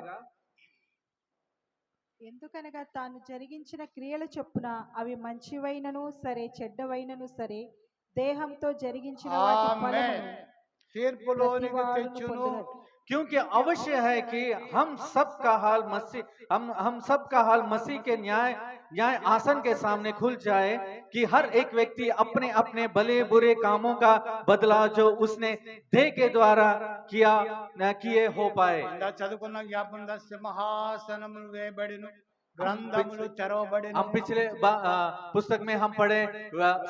C: ఎందుకనగా తాను జరిగించిన క్రియల చొప్పున అవి మంచివైనను సరే చెడ్డవైనను సరే దేహంతో జరిగించిన వాటి
A: ఆమేన్.
C: ఫలమును
A: తీర్పులోనికి
C: ప్రతివాడును
A: తెచ్చును.
C: పొందునట్లు.
B: क्योंकि अवश्य है कि हम सब का हाल मसीह, हम सब का हाल मसीह के न्याय आसन के सामने खुल जाए कि हर एक व्यक्ति अपने अपने भले बुरे कामों का बदला जो उसने देह के द्वारा किए हो पाए।
A: ఇందా చదువుకున్న జ్ఞాపకం సింహాసనములు వేయబడిను, గ్రంథములు తెరవబడిను.
B: हम पिछले पुस्तक में हम पढ़े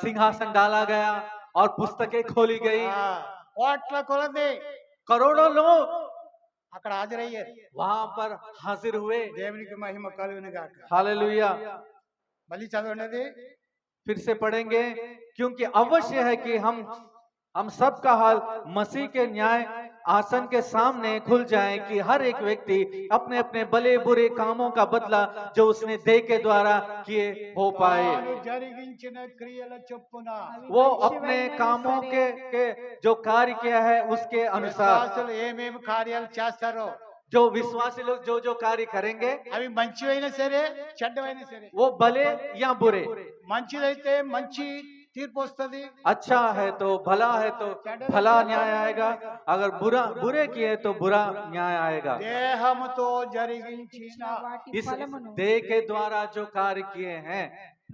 B: सिंहासन डाला गया और पुस्तकें खोली गई।
A: కోట్ల కొలది
B: करोड़ों लोग
A: అక్కడ హాజరయ్యారు.
B: वहां पर हाजिर हुए।
A: దేవునికి మహిమ కలుగును గాక.
B: हालेलुया।
A: మళ్ళీ చదవండి.
B: फिर से पढ़ेंगे, क्योंकि अवश्य है कि हम सब का हाल मसीह के न्याय आसन के सामने खुल जाए कि हर एक व्यक्ति अपने अपने भले बुरे कामों का बदला जो उसने देह के द्वारा किए हो पाए।
A: తాను జరిగించిన క్రియల చొప్పున
B: वो अपने कामों के जो कार्य किया है उसके अनुसार,
A: విశ్వాసులు ఏమేమి కార్యాలు చేస్తారో
B: जो विश्वासी लोग जो जो कार्य करेंगे
A: అవి మంచివైనా సరే చెడ్డవైనా సరే,
B: वो भले या बुरे,
A: మంచిదైతే మంచి తీర్పు వస్తుంది.
B: अच्छा है तो भला है तो भला न्याय आएगा, अगर बुरे किए तो बुरा न्याय आएगा।
A: దేహముతో జరిగించిన
C: వాటి
B: इस
C: ఫలమును
B: देह के द्वारा जो कार्य किए हैं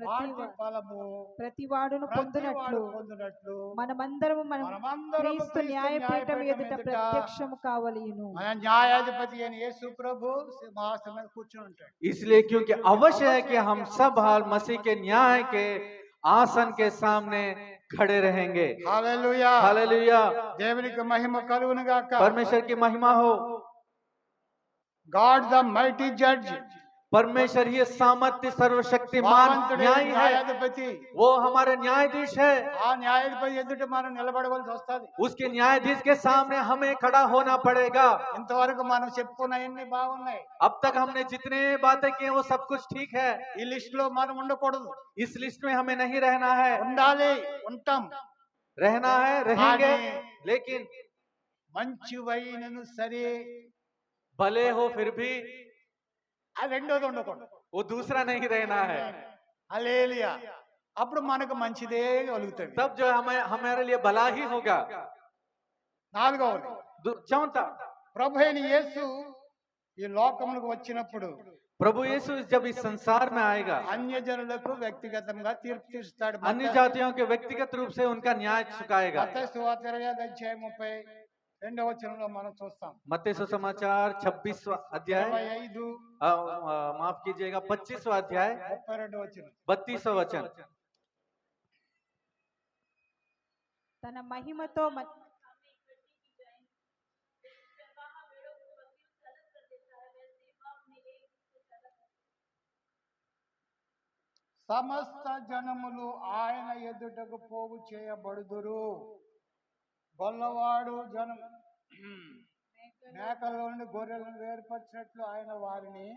A: వాటి ఫలము
C: ప్రతివాడును పొందునట్లు
A: పొందినట్లు
C: మనమందరము
A: మనమందరము
C: క్రీస్తు
A: క్రీస్తు
C: న్యాయపీఠం ఎదుట
A: న్యాయపీఠం ఎదుట
C: ప్రత్యక్షము కావలియును.
A: మన న్యాయాధిపతి అయిన యేసు ప్రభు సింహాసనం మీద కూర్చుని ఉంటాడు.
B: इसलिए क्योंकि अवश्य है कि हम सब हाल मसीह के न्याय के आसन के सामने खड़े रहेंगे।
A: హల్లెలూయా.
B: हालेलुया।
A: దేవునికి మహిమ కలుగును గాక.
B: परमेश्वर की महिमा हो।
A: గాడ్ ద మైటీ జడ్జ్,
B: परमेश्वर ये सामर्थ्य सर्वशक्तिमान
A: భగవంతుడే
B: न्यायी है,
A: న్యాయాధిపతి.
B: वो हमारे न्यायाधीश है।
A: ఆ న్యాయాధిపతి ఎదుట మనం నిలబడవలసి వస్తుంది.
B: उसके न्यायाधीश के सामने हमें खड़ा होना पड़ेगा।
A: ఇంతవరకు మనం చెప్పుకున్నవన్నీ బాగున్నాయి.
B: अब तक हमने जितने बातें की वो सब कुछ ठीक है।
A: ఈ లిస్ట్ లో మనం ఉండకూడదు.
B: इस लिस्ट में हमें नहीं रहना है।
A: ఉండాలి, ఉంటాం.
B: रहना है, रहेंगे,
A: आगे।
B: लेकिन
A: మంచి వైనను సరే,
B: भले हो फिर भी
A: ఆ రెండోది ఉండకూడదు.
B: वो दूसरा नहीं रहना है।
A: హల్లెలూయా. అప్పుడు మనకు మంచిదే కలుగుతుంది.
B: तब जो हमें हमारे लिए भला ही होगा।
A: నాలుగవది,
B: चौथा,
A: ప్రభు అయిన యేసు ఈ లోకములకు వచ్చినప్పుడు
B: प्रभु यीशु जब इस संसार में आएगा,
A: అన్యజనులకు వ్యక్తిగతంగా తీర్పు తీరుస్తాడు.
B: अन्य जातियों के व्यक्तिगत रूप से उनका न्याय चुकाएगा।
A: మత్తయి సువార్త 20:32 మనం చూస్తాం.
B: मत्ती सुसमाचार 26वां अध्याय,
A: 25,
B: माफ कीजिएगा 25वां अध्याय
A: 32.
B: 32वां वचन।
C: తన మహిమతో
A: సమస్త జనములు ఆయన ఎదుటకు పోగు చేయబడుదురు. గొల్లవాడు జనం మేకల నుండి గొర్రెలను వేరుపరిచినట్లు ఆయన వారిని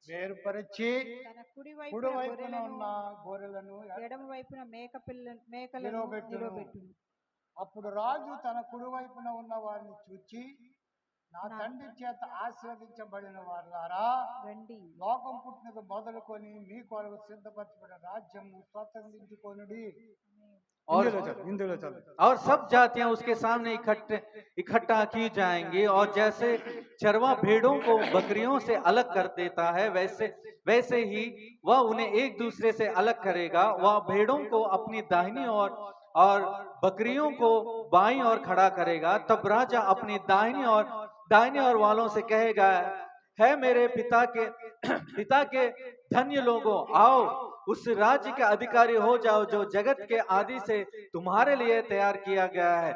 A: వేరుపరిచి
C: తన
A: కుడి
C: కుడి
A: వైపున ఉన్న గొర్రెలను
C: ఎడమ వైపున మేకలను
A: నిలవబెట్టును.
C: నిలబెట్టును.
A: అప్పుడు రాజు తన కుడి వైపున ఉన్న వారిని చూచి, నా తండ్రి చేత ఆశీర్వదించబడిన వారులారా,
C: రండి,
A: లోకం పుట్టినది మొదలుకొని మీ కొరకు సిద్ధపరచబడిన రాజ్యము స్వతంత్రించుకొనుడి. ఇందులో చదువు.
B: और सब जातियां उसके सामने इकट्ठा की जाएंगी, और जैसे चरवा भेड़ों को बकरियों से अलग कर देता है, वैसे ही वह उन्हें एक दूसरे से अलग करेगा। वह भेड़ों को अपनी दाहिनी ओर और बकरियों को बाईं ओर खड़ा करेगा। तब राजा अपनी दाहिनी ओर वालों से कहेगा, है मेरे पिता के धन्य लोगों, आओ उस राज्य के अधिकारी हो जाओ जो जगत के आदि से तुम्हारे लिए तैयार किया गया है।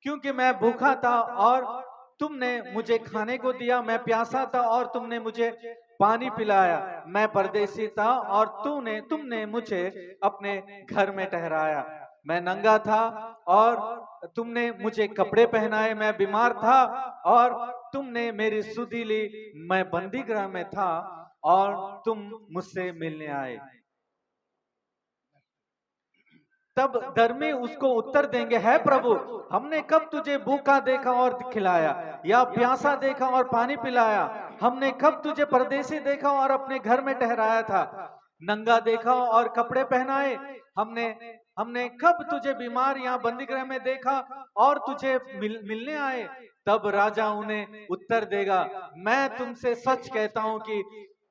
B: क्योंकि मैं भूखा था और तुमने मुझे खाने को दिया, मैं प्यासा था और तुमने मुझे पानी पिलाया, मैं परदेसी था और तुमने मुझे अपने घर में ठहराया, मैं नंगा था और तुमने मुझे कपड़े पहनाए, मैं बीमार था और तुमने मेरी सुधि ली, मैं बंदी गृह में था और तुम मुझसे मिलने आए। तब धर्मी उसको उत्तर देंगे, है प्रभु, हमने कब तुझे भूखा देखा और खिलाया, या प्यासा देखा और पानी पिलाया? हमने कब तुझे परदेसी देखा और अपने घर में ठहराया था? नंगा देखा और कपड़े पहनाए? हमने कब तुझे बीमार या बंदीगृह में देखा और तुझे मिलने आए? तब राजा उन्हें उत्तर देगा, मैं तुमसे सच कहता हूं कि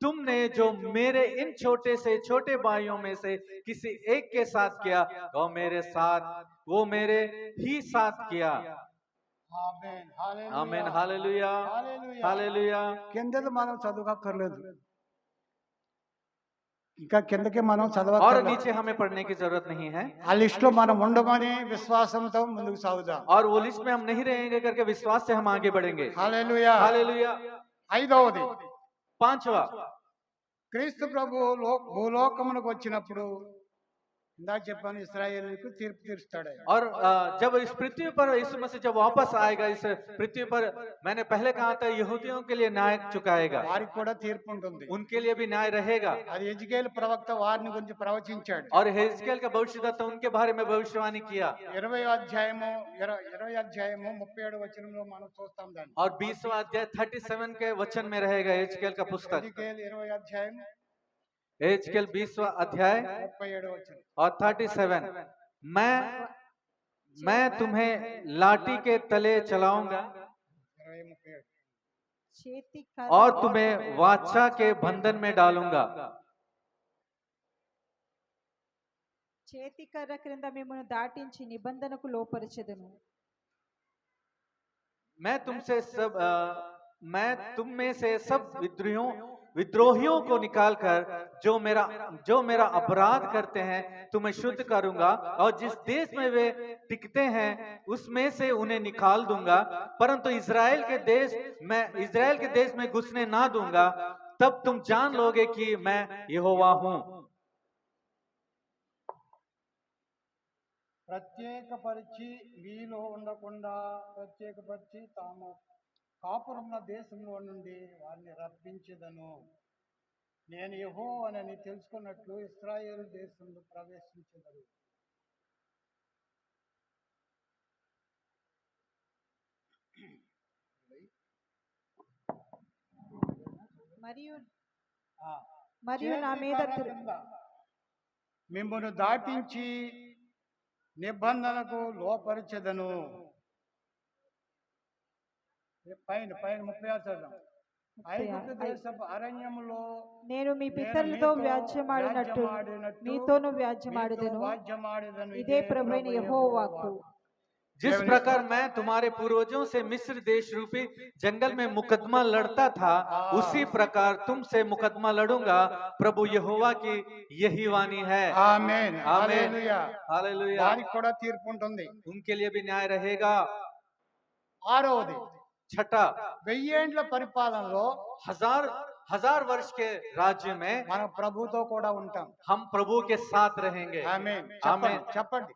B: तुमने जो मेरे इन छोटे से छोटे भाइयों में से किसी एक के साथ किया, वो मेरे ही साथ किया।
A: ఆమేన్.
B: आमीन, हालेलुया, हालेलुया।
A: కిందది మనం చదవక్కర్లేదు, ఇంకా కిందకి మనం
B: और
A: చదవక్కర్లేదు.
B: नीचे हमें पढ़ने की जरूरत नहीं है,
A: ఆ లిస్ట్ లో మనం ఉండమని విశ్వాసంతో ముందుకు సాగుదాం.
B: और वो लिस्ट में हम नहीं रहेंगे करके विश्वास से हम आगे बढ़ेंगे।
A: హల్లెలూయా.
B: हालेलुया।
A: ఐదవది,
B: पांचवा,
A: క్రీస్తు ప్రభు భూలోకమునకు వచ్చినప్పుడు ఇందాక చెప్పాను, ఇశ్రాయేలుకు తీర్పు తీరుస్తాడు ఆయన.
B: और जब इस पृथ्वी पर यीशु मसीह जब वापस आएगा इस पृथ्वी पर, मैंने पहले कहा था यहूदियों के लिए न्याय चुकाएगा,
A: వారికి కూడా తీర్పు ఉంటుంది.
B: उनके लिए भी न्याय रहेगा।
A: అది ఎజికేలు ప్రవక్త వారిని గురించి ప్రవచించాడు.
B: और हेजकेल का भविष्यद्वक्ता उनके बारे में भविष्यवाणी किया।
A: 20వ అధ్యాయము 37వ వచనంలో మనం చూస్తాం దాన్ని.
B: और 20वां अध्याय 37 के वचन में रहेगा हेजकेल का पुस्तक।
A: ఎజికేలు 20వ అధ్యాయం
B: हेजकेल 20वां अध्याय
A: 37వ వచనం.
B: और 37, मैं तुम्हें लाठी के तले चलाऊंगा
A: 20:37.
C: చేతి
B: और तुम्हें वाचा के बंधन में डालूंगा।
C: చేతి కర్ర క్రింద మిమ్మల్ని దాటించి నిబంధనకు లోపరచెదను.
B: मैं तुम में से सब विद्रोहियों विद्रोहियों को निकालकर जो मेरा अपराध करते हैं तुम्हें शुद्ध करूंगा, और जिस देश में वे टिकते हैं उसमें से उन्हें निकाल दूंगा, परंतु इज़राइल के देश में घुसने ना दूंगा। तब तुम जान लोगे कि मैं यहोवा हूं।
A: ప్రత్యేకపరిచి మీలో ఉండకుండా ప్రత్యేకపరిచి తాము కాపురమున్న దేశంలో నుండి వారిని రప్పించదను. నేను యెహోవానని తెలుసుకున్నట్లు ఇశ్రాయేలు దేశంలో ప్రవేశించెదరు.
C: మరియు
A: ఆ,
C: మరియు నా మీద
A: చేతి కర్ర కింద మిమ్మును దాటించి నిబంధనకు లోపరిచెదను. పైన పైన 36 చదువు. ఐగుప్తు దేశపు అరణ్యములో
C: నేను మీ పితరులతో వ్యాజ్యమాడినట్టు మీతోను వ్యాజ్యమాడుదును. ఇదే ప్రభువైన యెహోవా వాక్కు.
B: जिस प्रकार मैं तुम्हारे पूर्वजों से मिस्र देश रूपी जंगल में मुकदमा लड़ता था, उसी प्रकार तुमसे मुकदमा लड़ूंगा। प्रभु यहोवा की यही वाणी है।
A: ఆమేన్.
B: आमीन।
A: హల్లెలూయా.
B: हालेलुया।
A: వారికి కూడా తీర్పు ఉంటుంది.
B: उनके लिए भी न्याय रहेगा।
A: ఆరవది,
B: छठा,
A: 1000 ఏండ్ల పరిపాలనలో
B: हजार वर्ष के राज्य में
A: మనం ప్రభుతో కూడా ఉంటాం.
B: हम प्रभु के साथ रहेंगे।
A: ఆమేన్.
B: ఆమేన్.
A: చెప్పండి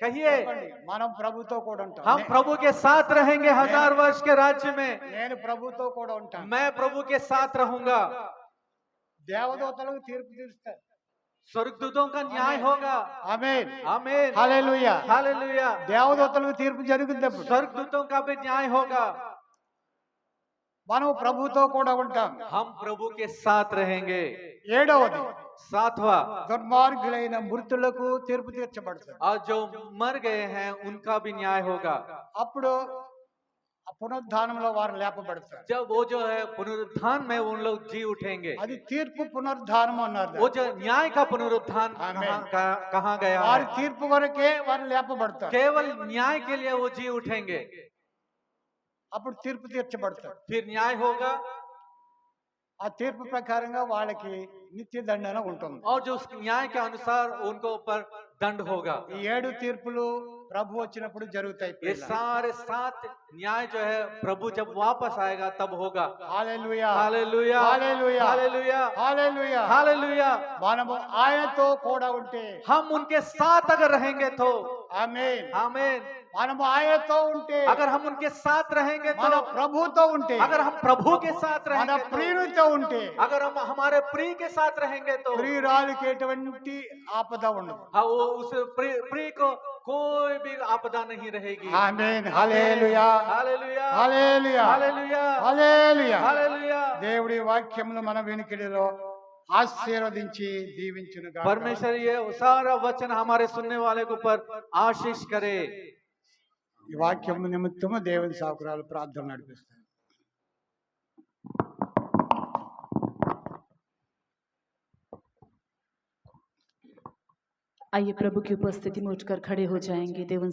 B: कहिए,
A: చెప్పండి. మనం ప్రభుతో కూడా ఉంటాం.
B: हम प्रभु के साथ रहेंगे 1000 वर्ष के राज्य में।
A: నేను ప్రభుతో కూడా ఉంటాను.
B: मैं प्रभु के साथ रहूंगा।
A: దేవదూతలకు తీర్పు తీరుస్తారు.
B: स्वर्गदूतों का न्याय होगा।
A: ఆమేన్.
B: आमीन।
A: హల్లెలూయా.
B: हालेलुया।
A: దేవదూతలకు తీర్పు జరుగుతున్నప్పుడు
B: स्वर्गदूतों का भी न्याय होगा।
A: మనం ప్రభుతో కూడా ఉంటాం.
B: हम प्रभु के साथ रहेंगे।
A: ఏడవది,
B: सातवां,
A: దుర్మార్గులైన మృతులకు తీర్పు తీర్చబడుతుంది.
B: और जो मर गए हैं उनका भी न्याय होगा।
A: అప్పుడు ఆ పునరుద్ధానంలో వారు లేపబడతారు.
B: जब वो जो है पुनरुत्थान में उन लोग जी उठेंगे।
A: అది తీర్పు పునరుద్ధానం అన్నారు.
B: वो जो न्याय का पुनरुत्थान
A: आमीन।
B: कहाँ गया
A: వారి
B: है?
A: తీర్పు వరకే వారు లేపబడతారు.
B: केवल न्याय के लिए वो जी उठेंगे,
A: అప్పుడు తీర్పు తీర్చబడతారు.
B: फिर न्याय होगा।
A: ఆ తీర్పు ప్రకారంగా వాళ్ళకి నిత్య దండన ఉంటుంది.
B: और जो उस न्याय के अनुसार उनको ऊपर दंड होगा।
A: ఈ 7 తీర్పులు ప్రభు వచ్చినప్పుడు జరుగుతాయి.
B: ये सारे 7 न्याय जो है प्रभु जब वापस आएगा तब होगा।
A: హల్లెలూయా.
B: हालेलुया।
A: हालेलुया।
B: हालेलुया।
A: హల్లెలూయా.
B: हालेलुया।
A: మనము ఆయనతో కూడా ఉంటే,
B: हम उनके साथ अगर रहेंगे तो,
A: ఆమేన్,
B: आमीन।
A: మనము ఆయనతో ఉంటే,
B: अगर हम उनके साथ रहेंगे
A: మన
B: तो,
A: ప్రభుతో ఉంటే,
B: अगर हम प्रभु के साथ
A: మన
B: रहेंगे तो,
A: ప్రియునితో ఉంటే,
B: अगर हम हमारे प्रिय के साथ रहेंगे तो,
A: ప్రియురాలికి ఎటువంటి ఆపద ఉండదు.
B: हाँ, वो उस प्रिय को कोई भी आपदा नहीं रहेगी।
A: ఆమేన్. హల్లెలూయా.
B: हालेलुया।
A: హల్లెలూయా.
B: हालेलुया।
A: హల్లెలూయా.
B: हालेलुया।
A: దేవుడి వాక్యములు మన వెనుకడిలో ఆశీర్వదించి దీవించునుగాక.
B: परमेश्वर ये सारा वचन हमारे सुनने वाले के ऊपर आशीष करे।
A: ఈ వాక్యము నిమిత్తము దేవుని సాకురాలు ప్రార్థన నడిపిస్తారు.
D: आइए प्रभु की उपस्थिति में उठकर खड़े हो जाएंगे। देवन